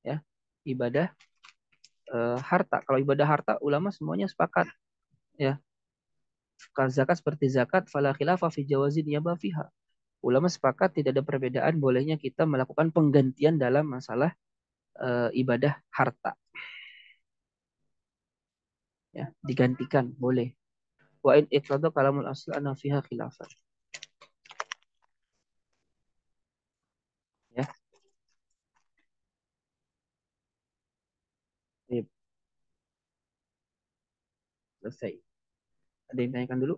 ya, ibadah harta. Kalau ibadah harta ulama semuanya sepakat, ya. Zakat seperti zakat, fala khilafa fi jawazi niyaba fiha. Ulama sepakat tidak ada perbedaan bolehnya kita melakukan penggantian dalam masalah ibadah harta, ya, digantikan boleh. Wa in iqtada kalamul asl ana fiha khilafan, ya. Baik, selesai. Ada yang tanyakan dulu?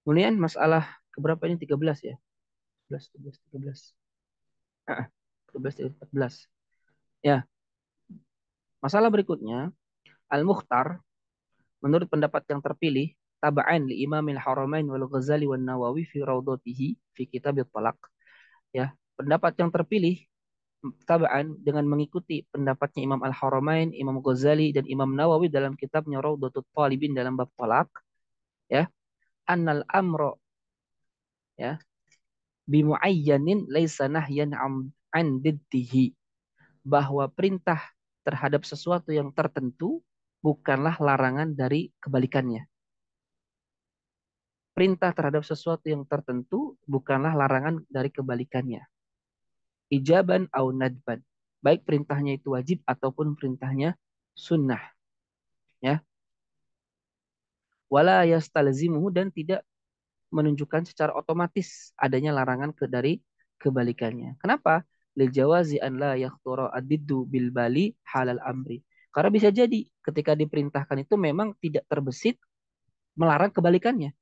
Kemudian masalah keberapa ini, 13 ya? 11, 12, 13. Ah, 13, 14. Ya, masalah berikutnya, Al-Mukhtar, menurut pendapat yang terpilih, taba'an li Imamil Haramain wal Ghazali wan Nawawi fi raudatihi fi kitab talaq. Ya, pendapat yang terpilih taba'an dengan mengikuti pendapatnya Imam Al-Haramain, Imam Ghazali, dan Imam Nawawi dalam kitabnya Raudatul Talibin dalam bab talak, ya, annal amro, ya, bimuayyanin laisa nahyan an diddihi, bahwa perintah terhadap sesuatu yang tertentu bukanlah larangan dari kebalikannya. Perintah terhadap sesuatu yang tertentu bukanlah larangan dari kebalikannya. Ijaban au nadban. Baik perintahnya itu wajib ataupun perintahnya sunnah, ya. Wala yastalzimuhu, dan tidak menunjukkan secara otomatis adanya larangan dari kebalikannya. Kenapa? Lil jawazi an la yakhtara adiddu bil bali halal amri. Karena bisa jadi ketika diperintahkan itu memang tidak terbesit melarang kebalikannya.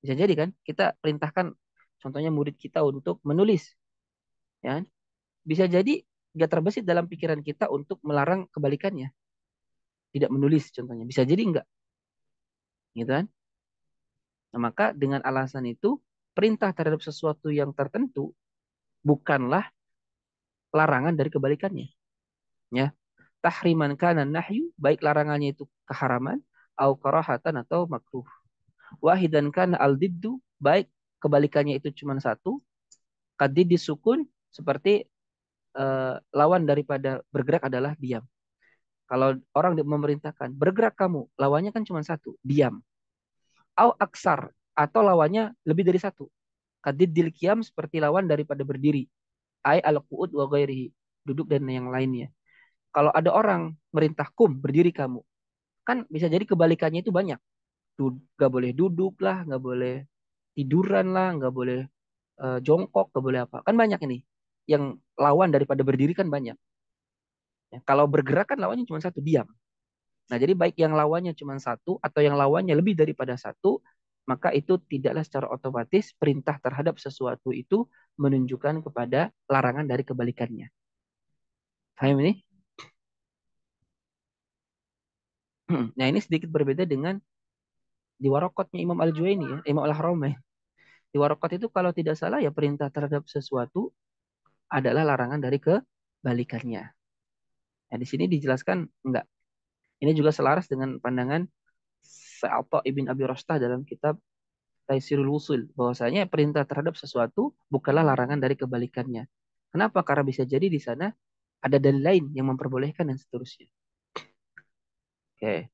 Bisa jadi kan kita perintahkan contohnya murid kita untuk menulis, ya kan? Bisa jadi nggak terbesit dalam pikiran kita untuk melarang kebalikannya, tidak menulis contohnya. Bisa jadi enggak, gitu kan? Nah, maka dengan alasan itu perintah terhadap sesuatu yang tertentu bukanlah larangan dari kebalikannya, ya. Tahriman kana nahyu, baik larangannya itu keharaman, au karahatan, atau makruh. Wahidan kana al-diddu, baik kebalikannya itu cuma satu, kadid disukun, seperti lawan daripada bergerak adalah diam. Kalau orang memerintahkan bergerak kamu, lawannya kan cuma satu, diam. Au aksar, atau lawannya lebih dari satu, Kadidil qiyam seperti lawan daripada berdiri. Ai al-qu'ud wa ghairihi. Duduk dan yang lainnya. Kalau ada orang merintah kum, berdiri kamu. Kan bisa jadi kebalikannya itu banyak. Gak boleh duduk lah, gak boleh tiduran lah, gak boleh jongkok, gak boleh apa. Kan banyak ini. Yang lawan daripada berdiri kan banyak. Ya, kalau bergerak kan lawannya cuma satu, diam. Nah, jadi baik yang lawannya cuma satu atau yang lawannya lebih daripada satu, maka itu tidaklah secara otomatis perintah terhadap sesuatu itu menunjukkan kepada larangan dari kebalikannya. Paham ini? Nah, ini sedikit berbeda dengan di warokotnya Imam Al-Juwaini ya, Imam Al-Haramain. Di warokot itu kalau tidak salah ya perintah terhadap sesuatu adalah larangan dari kebalikannya. Nah, di sini dijelaskan enggak. Ini juga selaras dengan pandangan Sa'atha ibn Abi Rostah dalam kitab Taisirul Wusul, bahwasanya perintah terhadap sesuatu bukanlah larangan dari kebalikannya. Kenapa? Karena bisa jadi di sana ada dalil lain yang memperbolehkan dan seterusnya. Oke.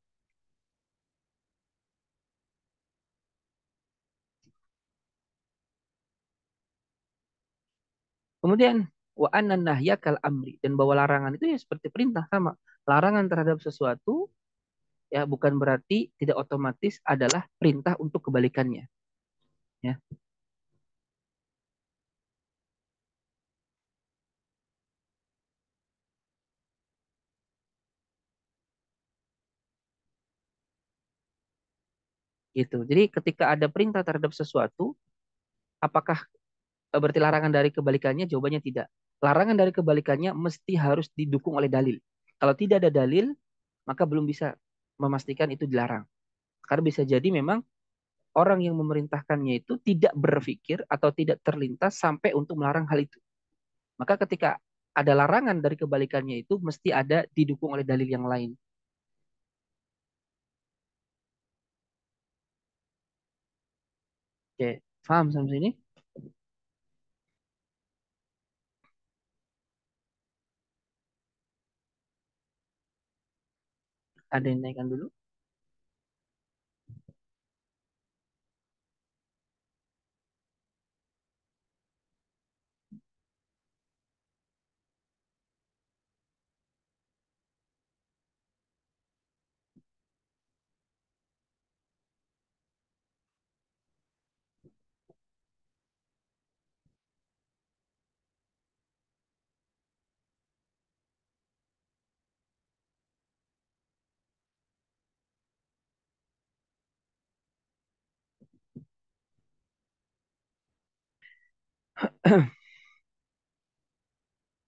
Kemudian wa anna nahya kal amri, dan bahwa larangan itu ya seperti perintah sama. Larangan terhadap sesuatu ya bukan berarti tidak otomatis adalah perintah untuk kebalikannya, ya. Gitu. Jadi ketika ada perintah terhadap sesuatu, apakah berarti larangan dari kebalikannya? Jawabannya tidak. Larangan dari kebalikannya mesti harus didukung oleh dalil. Kalau tidak ada dalil, maka belum bisa memastikan itu dilarang. Karena bisa jadi memang orang yang memerintahkannya itu tidak berpikir atau tidak terlintas sampai untuk melarang hal itu. Maka ketika ada larangan dari kebalikannya itu mesti ada didukung oleh dalil yang lain. Oke, paham sampai sini? Ada yang naikkan dulu?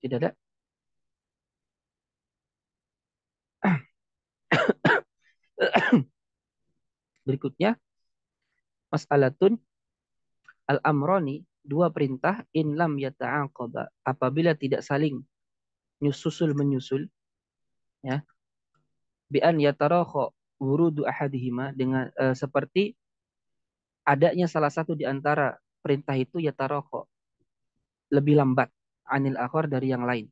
Tidak ada. Berikutnya, mas'alatun al-amroni, dua perintah in lam yata'aqaba, apabila tidak saling nyusul menyusul, ya, bi an yatarakha wurudu ahadihima, dengan seperti adanya salah satu di antara perintah itu yatarakha lebih lambat anil akhar dari yang lain.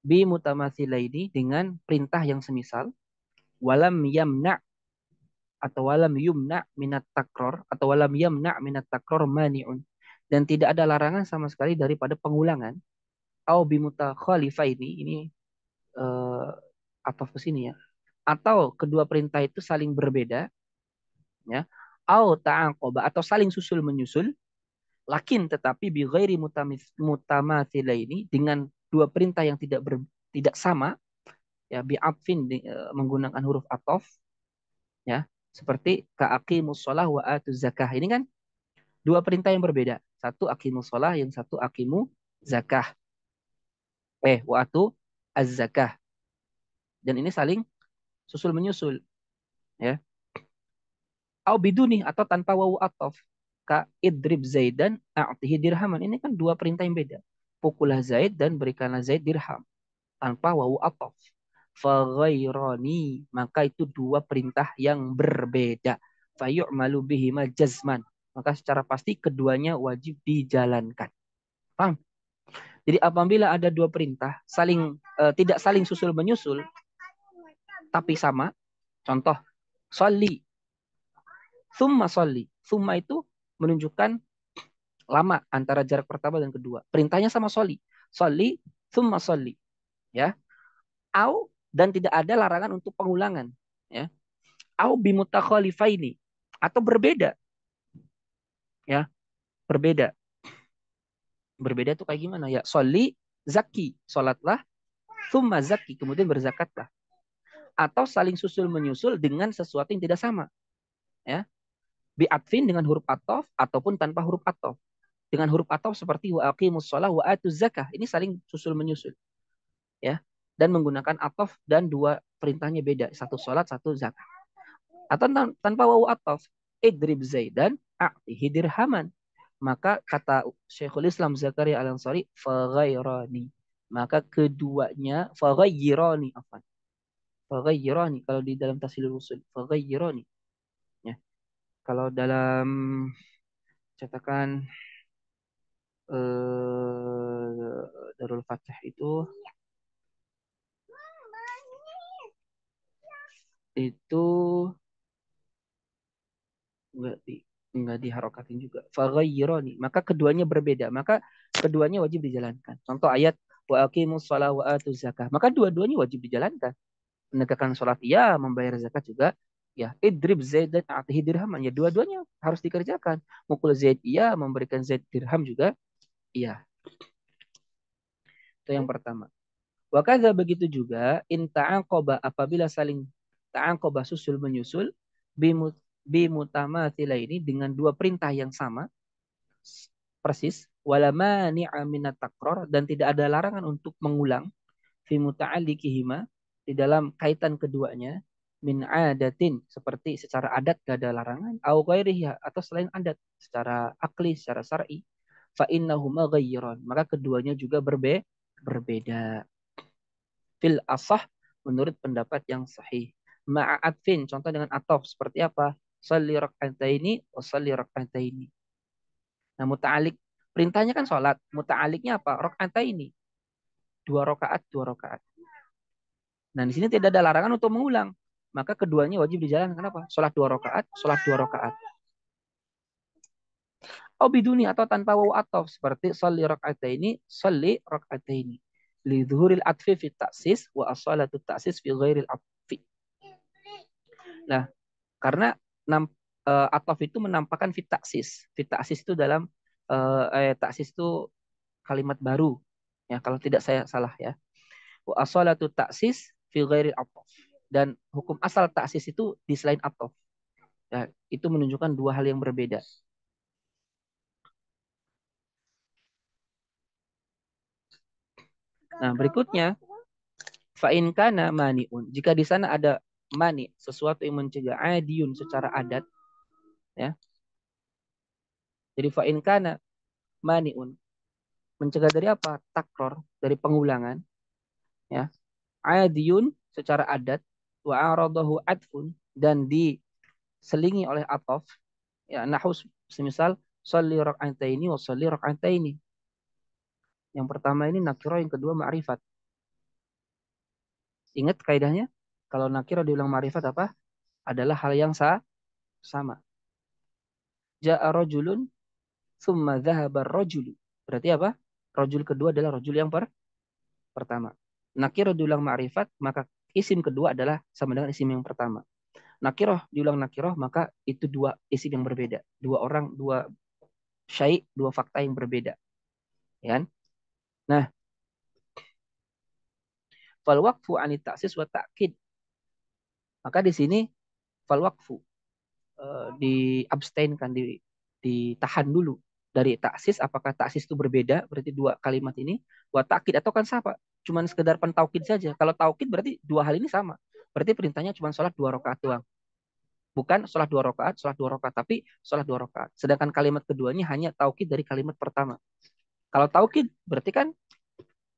Bi mutamatsilaini, dengan perintah yang semisal, walam yamna atau walam yumna minat takror, atau walam yamna minat takror mani'un, dan tidak ada larangan sama sekali daripada pengulangan, au bimutakhalifah ini apa ke sini ya, atau kedua perintah itu saling berbeda, ya, au ta'aqoba, atau saling susul menyusul, lakin tetapi bi ghairi mutamatsilaini, dengan dua perintah yang tidak sama, ya, bi atfin, menggunakan huruf atof, ya, seperti kaaqimus shalah wa atuz zakah. Ini kan dua perintah yang berbeda. Satu aqimus shalah, yang satu aqimu zakah. Wa atu az-zakah. Dan ini saling susul menyusul, ya. Au biduni, atau tanpa wawu atof. Ka idrib zaidan a'tihi dirhaman. Ini kan dua perintah yang beda. Pukulah Zaid dan berikanlah Zaid dirham. Tanpa wawu atof. Faghairani, maka itu dua perintah yang berbeda. Fayu'malu bihima jazman, maka secara pasti keduanya wajib dijalankan. Paham? Jadi apabila ada dua perintah saling tidak saling susul menyusul tapi sama, contoh sholli, summa sholli. Summa itu menunjukkan lama antara jarak pertama dan kedua. Perintahnya sama soli. Soli, thumma soli. Ya. Au, dan tidak ada larangan untuk pengulangan. Ya. Au bimutakhalifaini. Atau berbeda. Ya. Berbeda. Berbeda itu kayak gimana ya? Soli, zaki. Sholatlah, thumma zaki. Kemudian berzakatlah. Atau saling susul menyusul dengan sesuatu yang tidak sama. Ya. Bi'atfin dengan huruf atof ataupun tanpa huruf atof. Dengan huruf atof seperti wa aqimus shalah wa atuz zakah. Ini saling susul menyusul. Ya. Dan menggunakan atof dan dua perintahnya beda. Satu sholat, satu zakah. Atau tanpa wawu atof. Idrib zaidan a'tihi dirhaman. Maka kata Syekhul Islam Zakaria Al-Ansari, faghairani. Maka keduanya, faghairani. Faghairani. Kalau di dalam Tafsirul Usul. Faghairani. Ya. Kalau dalam cetakan Darul Fatih itu enggak enggak diharokatin juga. Faghayyirani, maka keduanya berbeda, maka keduanya wajib dijalankan. Contoh ayat wa aqimus shalah wa atuz zakah. Maka dua-duanya wajib dijalankan. Menegakkan sholat iya, membayar zakat juga. Ya, idrib zaid dan atihi dirhaman. Ya, dua-duanya harus dikerjakan. Mukul zaid iya, memberikan zaid dirham juga iya. Itu yang pertama. Wakadha begitu juga in ta'aqoba apabila saling ta'aqoba susul menyusul bimutamatsila ini dengan dua perintah yang sama persis wala mani'a minat takror dan tidak ada larangan untuk mengulang fi muta'alliqihima di dalam kaitan keduanya min adatin seperti secara adat gak ada larangan au ghairiha atau selain adat secara akli secara syar'i fa innahuma ghayyiran maka keduanya juga berbeda fil asah menurut pendapat yang sahih. Ma'atfin, contoh dengan atof seperti apa? Salli rak'ataini wa salli rak'ataini. Nah, muta'alik perintahnya kan sholat, muta'aliknya apa? Rak'ataini. Dua rakaat, dua rakaat. Nah, di sini tidak ada larangan untuk mengulang. Maka keduanya wajib dijalankan. Kenapa? Sholat dua rakaat, sholat dua rakaat. Oh biduni atau tanpa wawu atof seperti salli rak'ataini, salli rak'ataini. Li dhuhuril atfi fi ta'sis wa asalatu ta'sis fi ghairil atfi. Nah, karena atof itu menampakkan fit taksis. Fit taksis itu dalam taksis itu kalimat baru. Ya, kalau tidak saya salah ya. Wa asalatu taksis fi ghairi atof. Dan hukum asal taksis itu di selain atof. Ya, itu menunjukkan dua hal yang berbeda. Nah, berikutnya fa'in kana maniun. Jika di sana ada mani, sesuatu yang mencegah adiun secara adat, ya. Jadi fa'in kana maniun. Mencegah dari apa? Takror, dari pengulangan, ya. Adiyun secara adat wa aradahu adfun dan diselingi oleh atof ya nahu semisal sholli rak'ataini wa sholli rak'ataini. Yang pertama ini nakiro, yang kedua ma'rifat. Ingat kaidahnya? Kalau nakiro diulang ma'rifat apa? Adalah hal yang sama. Ja'a rajulun thumma dhahaba rajulu. Berarti apa? Rajul kedua adalah rajul yang pertama. Nakiro diulang ma'rifat, maka isim kedua adalah sama dengan isim yang pertama. Nakiroh diulang nakiroh, maka itu dua isim yang berbeda. Dua orang, dua syai, dua fakta yang berbeda. Ya kan? Nah, fal waqfu anit ta'sis wa ta'kid. Maka di sini fal waqfu diabstainkan, ditahan dulu dari taksis. Apakah taksis itu berbeda? Berarti dua kalimat ini. Wa ta'kid atau kan sama? Cuman sekedar pentaukid saja. Kalau taukid berarti dua hal ini sama. Berarti perintahnya cuma sholat dua rakaat doang. Bukan sholat dua rakaat, tapi sholat dua rakaat. Sedangkan kalimat keduanya hanya taukid dari kalimat pertama. Kalau taukid berarti kan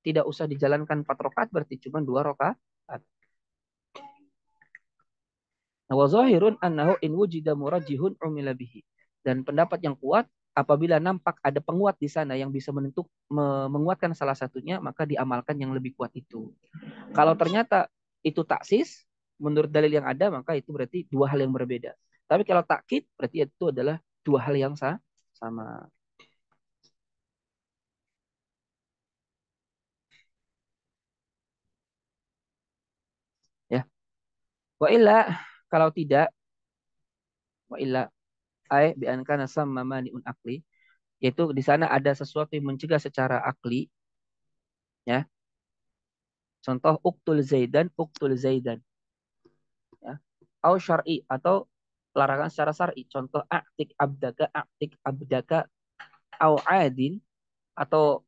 tidak usah dijalankan 4 rakaat, berarti cuma 2 rakaat. Nah, wa zahirun annahu in wujida murajjihun umila bihi. Dan pendapat yang kuat apabila nampak ada penguat di sana yang bisa menguatkan salah satunya, maka diamalkan yang lebih kuat itu. Kalau ternyata itu taksis, menurut dalil yang ada, maka itu berarti dua hal yang berbeda. Tapi kalau takkid, berarti itu adalah dua hal yang sama. Wa illa kalau tidak, wa illa ay bi an kana samma mani'un akli, yaitu di sana ada sesuatu yang mencegah secara akli, ya. Contoh uktul zaidan, ya. Au syar'i atau larangan secara syar'i. Contoh a'tik abdaka au adin, atau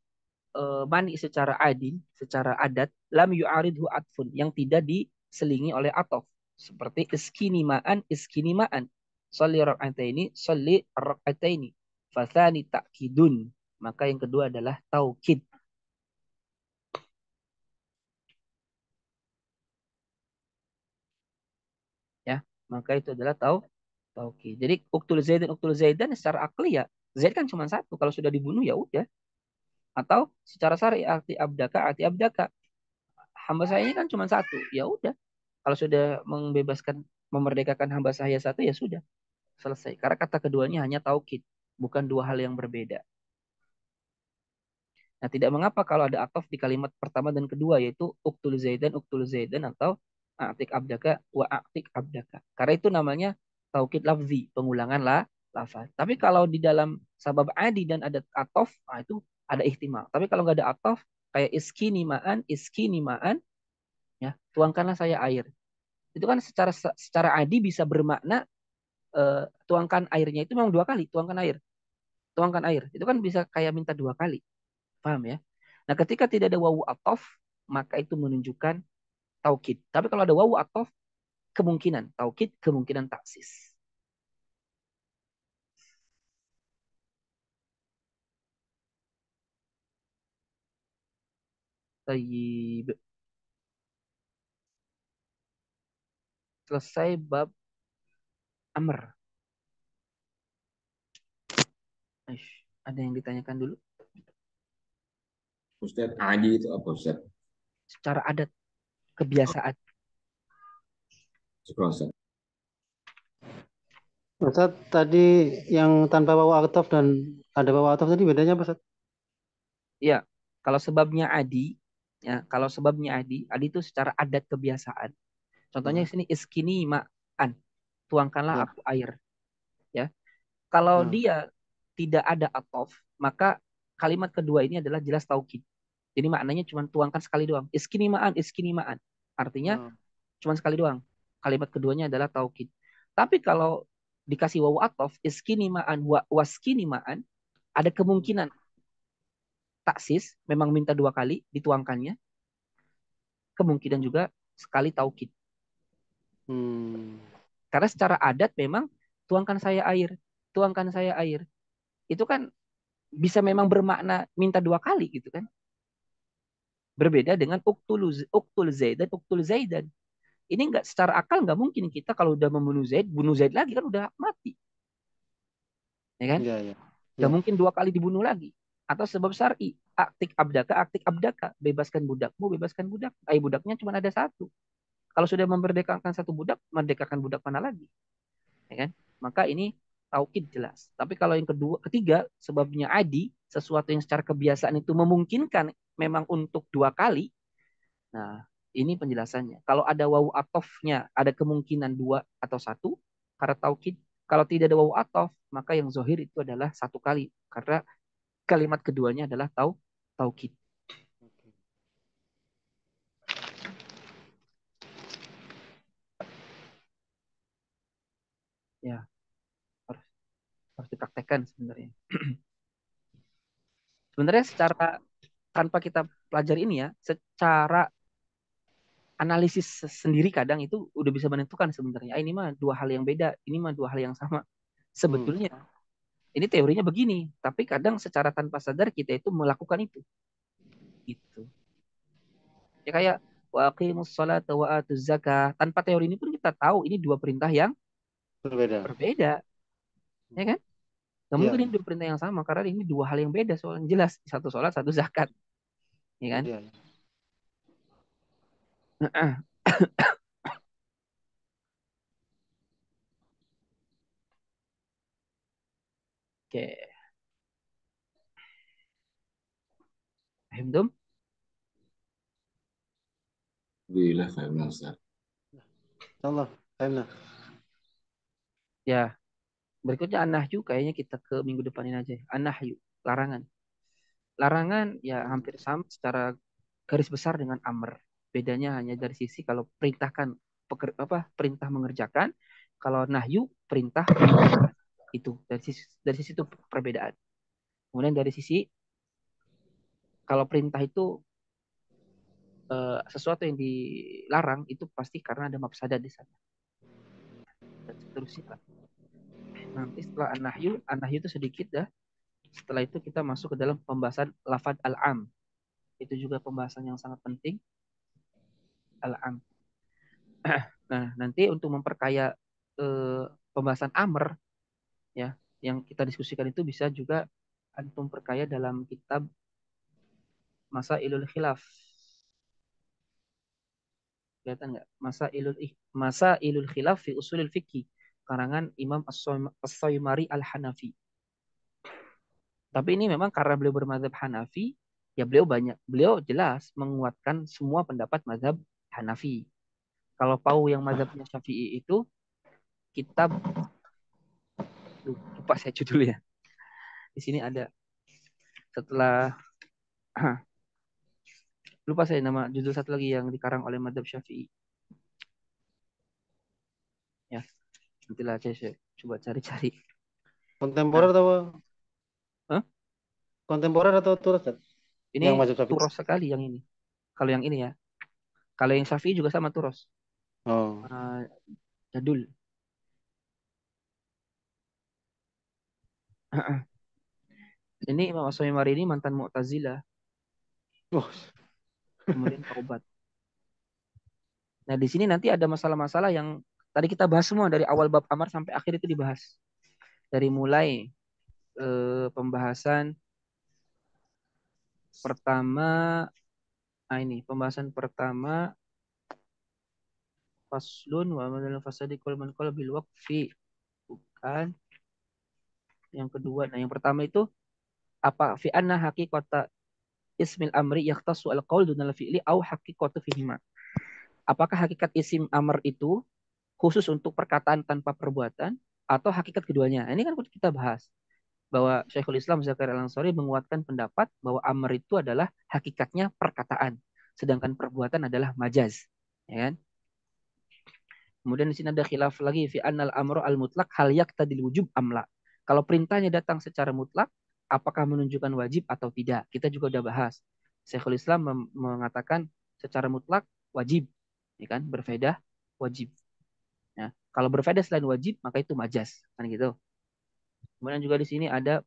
mani secara adin, secara adat, lam yu'aridhu atfun, yang tidak diselingi oleh atof. Seperti iskini ma'an. Sholli rak'ataini. Fathani ta'kidun. Maka yang kedua adalah taukid. Ya, maka itu adalah taukid. Jadi uktul zaidan secara akli ya, zaid kan cuma satu. Kalau sudah dibunuh ya udah. Atau secara syar'i arti abdaka. Hamba saya ini kan cuma satu. Ya udah. Kalau sudah memerdekakan hamba saya satu ya sudah selesai. Karena kata keduanya hanya taukid, bukan dua hal yang berbeda. Nah, tidak mengapa kalau ada atof di kalimat pertama dan kedua, yaitu uktul zaidan atau a'tik abdaka wa a'tik abdaka. Karena itu namanya taukid lafzi, pengulangan lafaz. Tapi kalau di dalam sabab adi dan ada atof, nah itu ada ihtimal. Tapi kalau nggak ada atof, kayak iskini ma'an, ya, tuangkanlah saya air. Itu kan secara adi bisa bermakna tuangkan airnya itu memang dua kali, tuangkan air. Itu kan bisa kayak minta dua kali. Paham ya? Nah, ketika tidak ada wawu atof, maka itu menunjukkan taukid. Tapi kalau ada wawu atof, kemungkinan taukid, kemungkinan taksis. Tayyib. Selesai bab amr. Aish, ada yang ditanyakan dulu? Ustadz Adi itu apa Ustadz? Secara adat, kebiasaan. Syukur, Ustadz. Ustaz, tadi yang tanpa wawu ataf dan ada wawu ataf tadi bedanya apa, Ustaz? Ya, kalau sebabnya adi, ya, kalau sebabnya adi itu secara adat kebiasaan. Contohnya di Ya, sini iskini ma'an, tuangkanlah ya, aku air, ya. Kalau ya, dia tidak ada atof, maka kalimat kedua ini adalah jelas taukid. Jadi maknanya cuma tuangkan sekali doang. Iskini ma'an, iskini ma'an. Artinya ya. cuma sekali doang. Kalimat keduanya adalah taukid. Tapi kalau dikasih wawu atof, iskini ma'an, waskini ma'an, ada kemungkinan taksis, memang minta dua kali dituangkannya, kemungkinan juga sekali taukid. Hmm. Karena secara adat memang tuangkan saya air, tuangkan saya air. Itu kan bisa memang bermakna minta dua kali gitu kan. Berbeda dengan uktul zaidan. Ini nggak secara akal nggak mungkin kita kalau udah membunuh Zaid, bunuh Zaid lagi kan udah mati, ya kan? Ya, ya, Nggak ya. mungkin dua kali dibunuh lagi. Atau sebab syar'i, aktik abdaka, bebaskan budakmu, bebaskan budak. Budaknya cuma ada satu. Kalau sudah memerdekakan satu budak, merdekakan budak mana lagi, ya kan? Maka ini taukid jelas. Tapi kalau yang kedua, ketiga, sebabnya adi, sesuatu yang secara kebiasaan itu memungkinkan memang untuk dua kali. Nah, ini penjelasannya. Kalau ada wawu atofnya, ada kemungkinan dua atau satu, karena taukid. Kalau tidak ada wawu atof, maka yang zohir itu adalah satu kali. Karena kalimat keduanya adalah taukid. Ya, harus, harus dipraktekkan sebenarnya. Sebenarnya secara tanpa kita pelajari ini ya, secara analisis sendiri kadang itu udah bisa menentukan sebenarnya. Ini mah dua hal yang beda, ini mah dua hal yang sama. Hmm. Sebetulnya ini teorinya begini, tapi kadang secara tanpa sadar kita itu melakukan itu. Gitu. Ya kayak wa aqimus salata wa atuz zakah. Tanpa teori ini pun kita tahu ini dua perintah yang Berbeda. berbeda, ya kan? Gak mungkin Ya, ini dua perintah yang sama karena ini dua hal yang beda soalnya jelas satu sholat satu zakat, ya kan? ya. Oke, paham dong? Alhamdulillah, Pak Ustadz. Allah. Fahimna. Ya, berikutnya an-nahyu, kayaknya kita ke minggu depanin aja. An-nahyu, larangan. Larangan ya hampir sama secara garis besar dengan amr. Bedanya hanya dari sisi kalau perintahkan perintah mengerjakan, kalau nahyu perintah meninggalkan. Itu dari sisi itu perbedaan. Kemudian dari sisi kalau perintah itu sesuatu yang dilarang itu pasti karena ada mafsadat di sana dan seterusnya. Nanti setelah an-nahyu itu sedikit dah. Setelah itu kita masuk ke dalam pembahasan lafadz al-am. Itu juga pembahasan yang sangat penting, al-am. Nah, nanti untuk memperkaya pembahasan amr ya, yang kita diskusikan itu bisa juga antum perkaya dalam kitab Masailul Khilaf. Kelihatan nggak? Masailul Khilaf fi Usulil Fiqih, karangan Imam As-Saymari Al-Hanafi. Tapi ini memang karena beliau bermadzhab Hanafi, ya beliau jelas menguatkan semua pendapat mazhab Hanafi. Kalau Pau yang mazhabnya Syafi'i itu kitab, lupa saya judulnya. Di sini ada setelah lupa saya nama judul satu lagi yang dikarang oleh mazhab Syafi'i. Ya, nantilah saya coba cari-cari. Kontemporer Nah, atau huh? kontemporer atau tulis, Ustaz? Ini Yang mazhab Syafi'i. turos sekali yang ini. Kalau yang ini ya. Kalau yang Syafi'i juga sama turos. Oh. Jadul. Ini Imam As-Saymari ini mantan Mu'tazilah, Oh. kemudian taubat. Nah, di sini nanti ada masalah-masalah yang tadi kita bahas semua dari awal bab amar sampai akhir itu dibahas. Dari mulai pembahasan pertama, ini pembahasan pertama faslun wa madal fasadi kul man qala bil waqfi. Bukan. Yang kedua, nah yang pertama itu apa fi anna haqiqata ismil amri yahtassu al qaul dunal fi'li au haqiqatu fihima. Apakah hakikat isim amr itu khusus untuk perkataan tanpa perbuatan atau hakikat keduanya? Ini kan kita bahas bahwa Syekhul Islam Zakaria Al-Ansari menguatkan pendapat bahwa amr itu adalah hakikatnya perkataan, sedangkan perbuatan adalah majaz, ya kan? Kemudian di sini ada khilaf lagi fi annal amru al mutlak hal yaqtadil wujub amla. Kalau perintahnya datang secara mutlak, apakah menunjukkan wajib atau tidak? Kita juga udah bahas. Syekhul Islam mengatakan secara mutlak wajib, ya kan? Berfaedah wajib. Ya. Kalau berfaedah selain wajib, maka itu majas, kan gitu. Kemudian juga di sini ada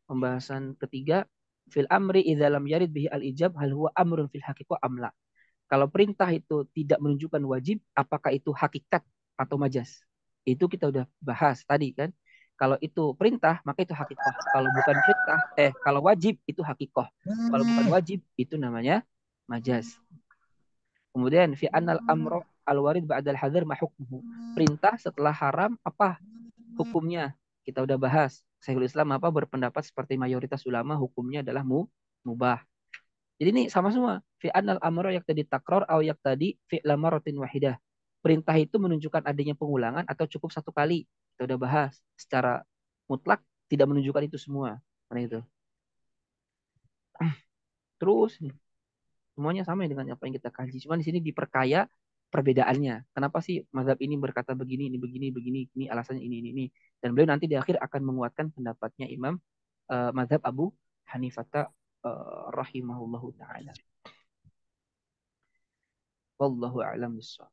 pembahasan ketiga, fil amri idza lam yarid bihi al ijab hal huwa amrun fil haqiqah amla. Kalau perintah itu tidak menunjukkan wajib, apakah itu hakikat atau majas? Itu kita udah bahas tadi kan. Kalau itu perintah, maka itu hakikoh. Kalau bukan perintah, kalau wajib itu hakikoh. Kalau bukan wajib, itu namanya majas. Kemudian fi anal amro al warid ba'dal hadir ma hukmuhu. Perintah setelah haram apa hukumnya? Kita udah bahas. Syekhul Islam apa berpendapat seperti mayoritas ulama hukumnya adalah mubah. Jadi ini sama semua. Fi anal amro yak tadi takror au yak tadi fi lamaratin wahidah. Perintah itu menunjukkan adanya pengulangan atau cukup satu kali. Kita udah bahas. Secara mutlak tidak menunjukkan itu semua. Karena itu. Terus semuanya sama dengan apa yang kita kaji. Cuma di sini diperkaya perbedaannya. Kenapa sih mazhab ini berkata begini, ini begini, begini, ini alasannya ini. Dan beliau nanti di akhir akan menguatkan pendapatnya Imam mazhab Abu Hanifah rahimahullahu taala. Wallahu a'lam bishawab.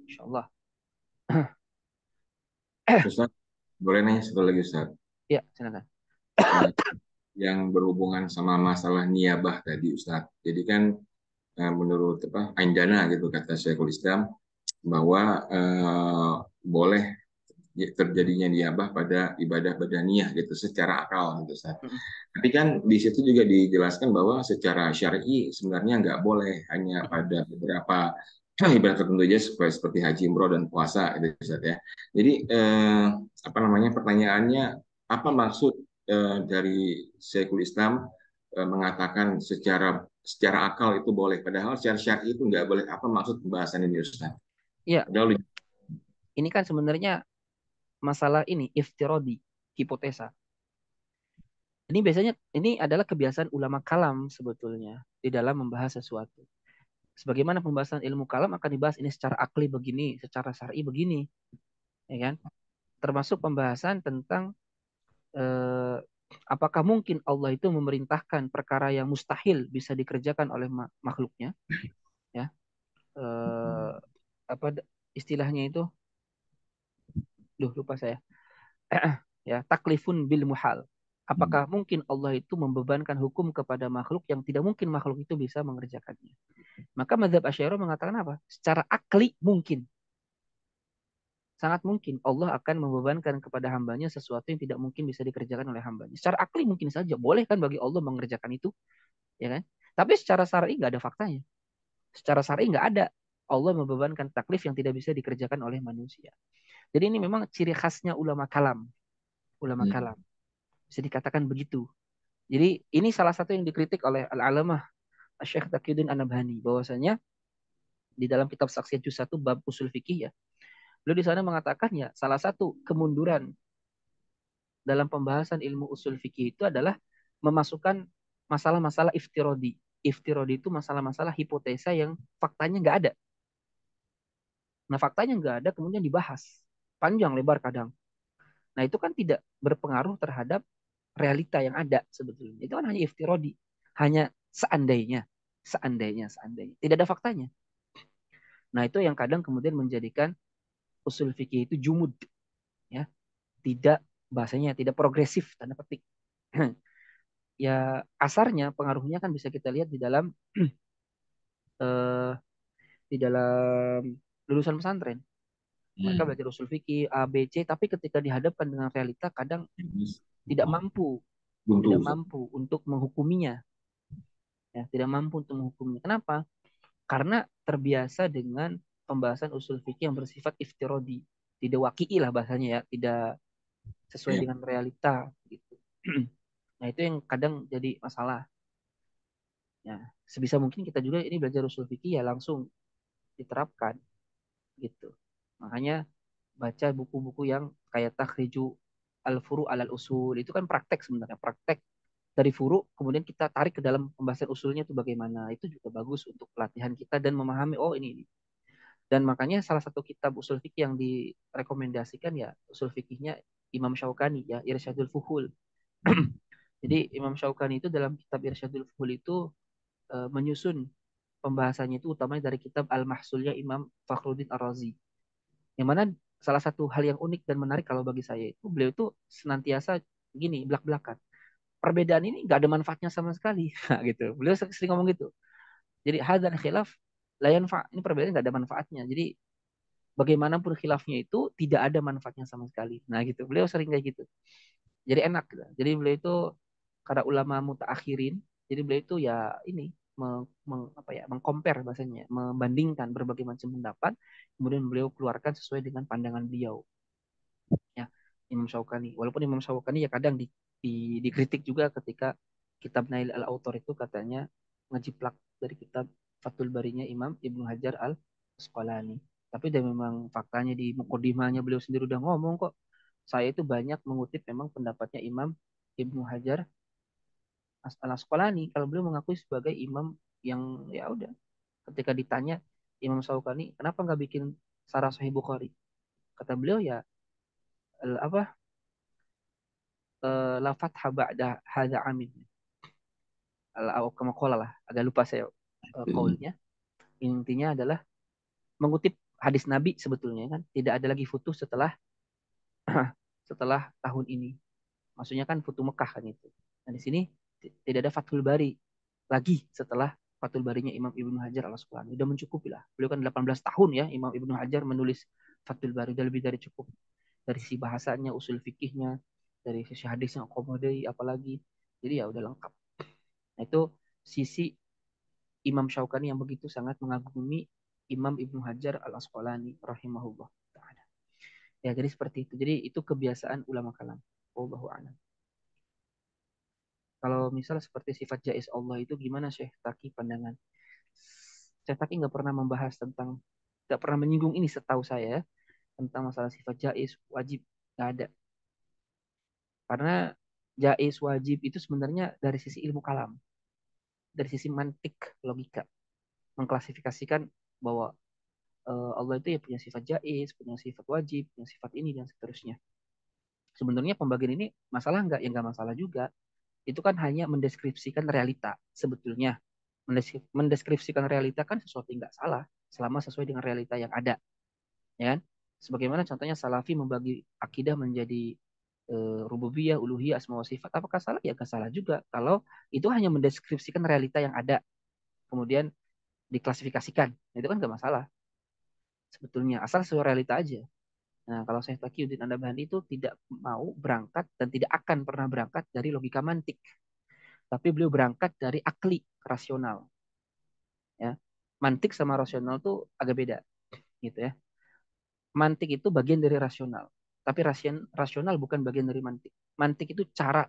Insyaallah. Ustaz, boleh nanya satu lagi Ustaz? Ya, silakan. Nah, yang berhubungan sama masalah niyabah tadi Ustaz. Jadi kan menurut Aindana gitu kata Syekhul Islam bahwa boleh terjadinya niyabah pada ibadah badaniyah gitu secara akal gitu Ustaz. Tapi kan di situ juga dijelaskan bahwa secara syar'i sebenarnya nggak boleh, hanya pada beberapa ibadah tertentu aja seperti haji, umroh dan puasa gitu Ustaz ya. Jadi pertanyaannya apa maksud dari Syekhul Islam mengatakan secara secara akal itu boleh, padahal secara syar'i itu nggak boleh. Apa maksud pembahasan ini, Ustaz? Ya, Padahal ini kan sebenarnya masalah ini iftirodi, hipotesa. Ini biasanya ini adalah kebiasaan ulama kalam sebetulnya di dalam membahas sesuatu. Sebagaimana pembahasan ilmu kalam akan dibahas ini secara akli begini, secara syar'i begini, ya kan? Termasuk pembahasan tentang eh, apakah mungkin Allah itu memerintahkan perkara yang mustahil bisa dikerjakan oleh makhluknya, ya? Eh, apa istilahnya itu? Duh, lupa saya. Ya, taklifun bil muhal. Apakah mungkin Allah itu membebankan hukum kepada makhluk yang tidak mungkin makhluk itu bisa mengerjakannya? Maka mazhab Asy'ariyah mengatakan apa? Secara akli mungkin. Sangat mungkin Allah akan membebankan kepada hambanya sesuatu yang tidak mungkin bisa dikerjakan oleh hambanya. Secara akli mungkin saja. Boleh kan bagi Allah mengerjakan itu. Ya kan? Tapi secara syar'i nggak ada faktanya. Secara syar'i nggak ada Allah membebankan taklif yang tidak bisa dikerjakan oleh manusia. Jadi ini memang ciri khasnya ulama kalam. Ulama kalam. Bisa dikatakan begitu. Jadi ini salah satu yang dikritik oleh Al-Alamah Syekh Taqiyuddin An-Nabhani. Bahwasanya di dalam kitab Saksiyah Juz 1 bab usul fikih ya. Beliau di sana mengatakan ya salah satu kemunduran dalam pembahasan ilmu usul fikih itu adalah memasukkan masalah-masalah iftirodi. Iftirodi itu masalah-masalah hipotesa yang faktanya nggak ada. Nah faktanya nggak ada kemudian dibahas. Panjang lebar kadang. Nah itu kan tidak berpengaruh terhadap realita yang ada sebetulnya. Itu kan hanya iftirodi. Hanya seandainya. Seandainya. Tidak ada faktanya. Nah itu yang kadang kemudian menjadikan usul fikih itu jumud. Ya, tidak bahasanya tidak progresif tanda petik. Ya asarnya pengaruhnya kan bisa kita lihat eh, di dalam lulusan pesantren. Mereka belajar usul fikih A, B, C, tapi ketika dihadapkan dengan realita kadang tidak mampu, buntu, tidak Ustaz. mampu untuk menghukuminya. Ya, tidak mampu untuk menghukuminya. Kenapa? Karena terbiasa dengan pembahasan usul fikih yang bersifat iftirodi, tidak waki'i lah bahasanya ya, tidak sesuai Ya. dengan realita gitu. Nah, itu yang kadang jadi masalah. Ya, sebisa mungkin kita juga ini belajar usul fikih ya langsung diterapkan gitu. Makanya baca buku-buku yang kayak Takhriju Al-Furu' Alal Usul itu kan praktek sebenarnya, praktek dari furu kemudian kita tarik ke dalam pembahasan usulnya itu bagaimana. Itu juga bagus untuk pelatihan kita dan memahami oh ini. Dan makanya salah satu kitab usul fikih yang direkomendasikan ya usul fikihnya Imam Syaukani ya Irsyadul Fuhul. Jadi Imam Syaukani itu dalam kitab Irsyadul Fuhul itu menyusun pembahasannya itu utamanya dari kitab Al-Mahsulnya Imam Fakhruddin Ar-Razi. Yang mana salah satu hal yang unik dan menarik kalau bagi saya itu beliau itu senantiasa gini belak-belakan. Perbedaan ini nggak ada manfaatnya sama sekali, nah, gitu. Beliau sering ngomong gitu. Jadi hadan khilaf layan ini perbedaan nggak ada manfaatnya. Jadi bagaimanapun khilafnya itu tidak ada manfaatnya sama sekali. Nah gitu. Beliau sering kayak gitu. Jadi enak gitu. Jadi beliau itu karena ulama mutaakhirin, jadi beliau itu ya ini apa ya, mengcompare bahasanya, membandingkan berbagai macam pendapat, kemudian beliau keluarkan sesuai dengan pandangan beliau. Ya, Imam Syaukani. Walaupun Imam Syaukani ya kadang dikritik juga ketika kitab Nail al-Autor itu katanya ngejiplak dari kitab Fathul Barinya Imam Ibnu Hajar al-Asqalani. Tapi dia memang faktanya di mukadimahnya beliau sendiri udah ngomong kok. Saya itu banyak mengutip memang pendapatnya Imam Ibnu Hajar al-Asqalani kalau beliau mengakui sebagai imam yang ya udah ketika ditanya Imam Syaukani kenapa nggak bikin Sarah Sahih Bukhari kata beliau ya apa la fatha ba'da hadza amin atau kama qala lah agak lupa saya qaulnya intinya adalah mengutip hadis Nabi sebetulnya kan tidak ada lagi futuh setelah setelah tahun ini maksudnya kan futuh Mekah kan itu nah di sini tidak ada Fathul Bari lagi setelah Fathul Barinya Imam Ibnu Hajar al Asqalani udah mencukupi lah beliau kan 18 tahun ya Imam Ibnu Hajar menulis Fathul Bari udah lebih dari cukup dari sisi bahasanya usul fikihnya dari sisi hadisnya akomodasi apalagi jadi ya udah lengkap. Nah itu sisi Imam Syaukani yang begitu sangat mengagumi Imam Ibnu Hajar al Asqalani rahimahullah taala. Ya jadi seperti itu. Jadi itu kebiasaan ulama kalam. Wallahu a'lam. Kalau misal seperti sifat jaiz Allah itu gimana Syekh Taki pandangan? Syekh Taki nggak pernah menyinggung ini setahu saya tentang masalah sifat jaiz wajib, nggak ada. Karena jaiz wajib itu sebenarnya dari sisi ilmu kalam, dari sisi mantik logika, mengklasifikasikan bahwa Allah itu ya punya sifat jaiz, punya sifat wajib, punya sifat ini dan seterusnya. Sebenarnya pembagian ini masalah nggak? Ya nggak masalah juga. Itu kan hanya mendeskripsikan realita sebetulnya. Mendeskripsikan realita kan sesuatu yang nggak salah selama sesuai dengan realita yang ada, ya kan? Sebagaimana contohnya Salafi membagi akidah menjadi rububiyah, uluhiyah, asma wa sifat. Apakah salah? Ya nggak salah juga. Kalau itu hanya mendeskripsikan realita yang ada, kemudian diklasifikasikan, itu kan nggak masalah sebetulnya. Asal sesuai realita aja. Nah, kalau saya Taqiyuddin An-Nabhani itu tidak mau berangkat dan tidak akan pernah berangkat dari logika mantik, tapi beliau berangkat dari akli, rasional. Ya, mantik sama rasional tuh agak beda, gitu ya. Mantik itu bagian dari rasional, tapi rasional bukan bagian dari mantik. Mantik itu cara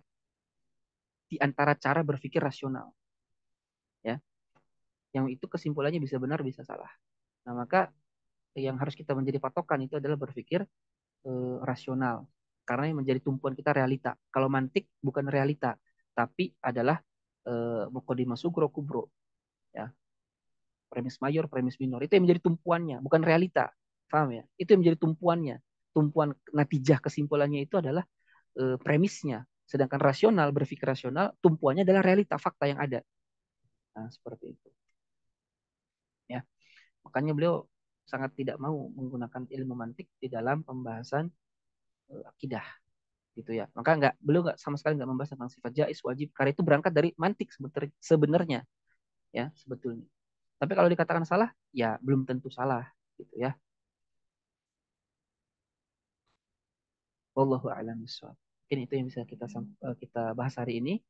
di antara cara berpikir rasional, ya. Yang itu kesimpulannya bisa benar, bisa salah. Nah, maka yang harus kita menjadi patokan itu adalah berpikir rasional. Karena yang menjadi tumpuan kita realita. Kalau mantik bukan realita, tapi adalah muqaddimah sugro kubro. Ya. Premis mayor, premis minor. Itu yang menjadi tumpuannya, bukan realita. Paham ya? Itu yang menjadi tumpuannya. Tumpuan natijah kesimpulannya itu adalah premisnya. Sedangkan rasional, berpikir rasional, tumpuannya adalah realita, fakta yang ada. Nah, seperti itu. Ya. Makanya beliau sangat tidak mau menggunakan ilmu mantik di dalam pembahasan akidah gitu ya. Maka beliau nggak sama sekali nggak membahas tentang sifat jaiz wajib karena itu berangkat dari mantik sebenarnya ya sebetulnya. Tapi kalau dikatakan salah ya belum tentu salah gitu ya. Wallahu a'lam bishawab. Mungkin itu yang bisa kita bahas hari ini.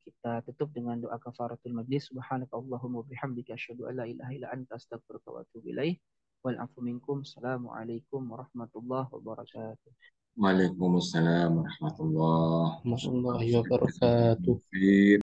Kita tutup dengan doa kafaratul majlis. Subhanaka Allahumma bihamdika asyhadu an la ilaha illa anta astaghfiruka wa atubu ilaih. Wal afu minkum. Assalamualaikum warahmatullahi wabarakatuh. Waalaikumsalam warahmatullahi Warahmatullahi wabarakatuh. wabarakatuh.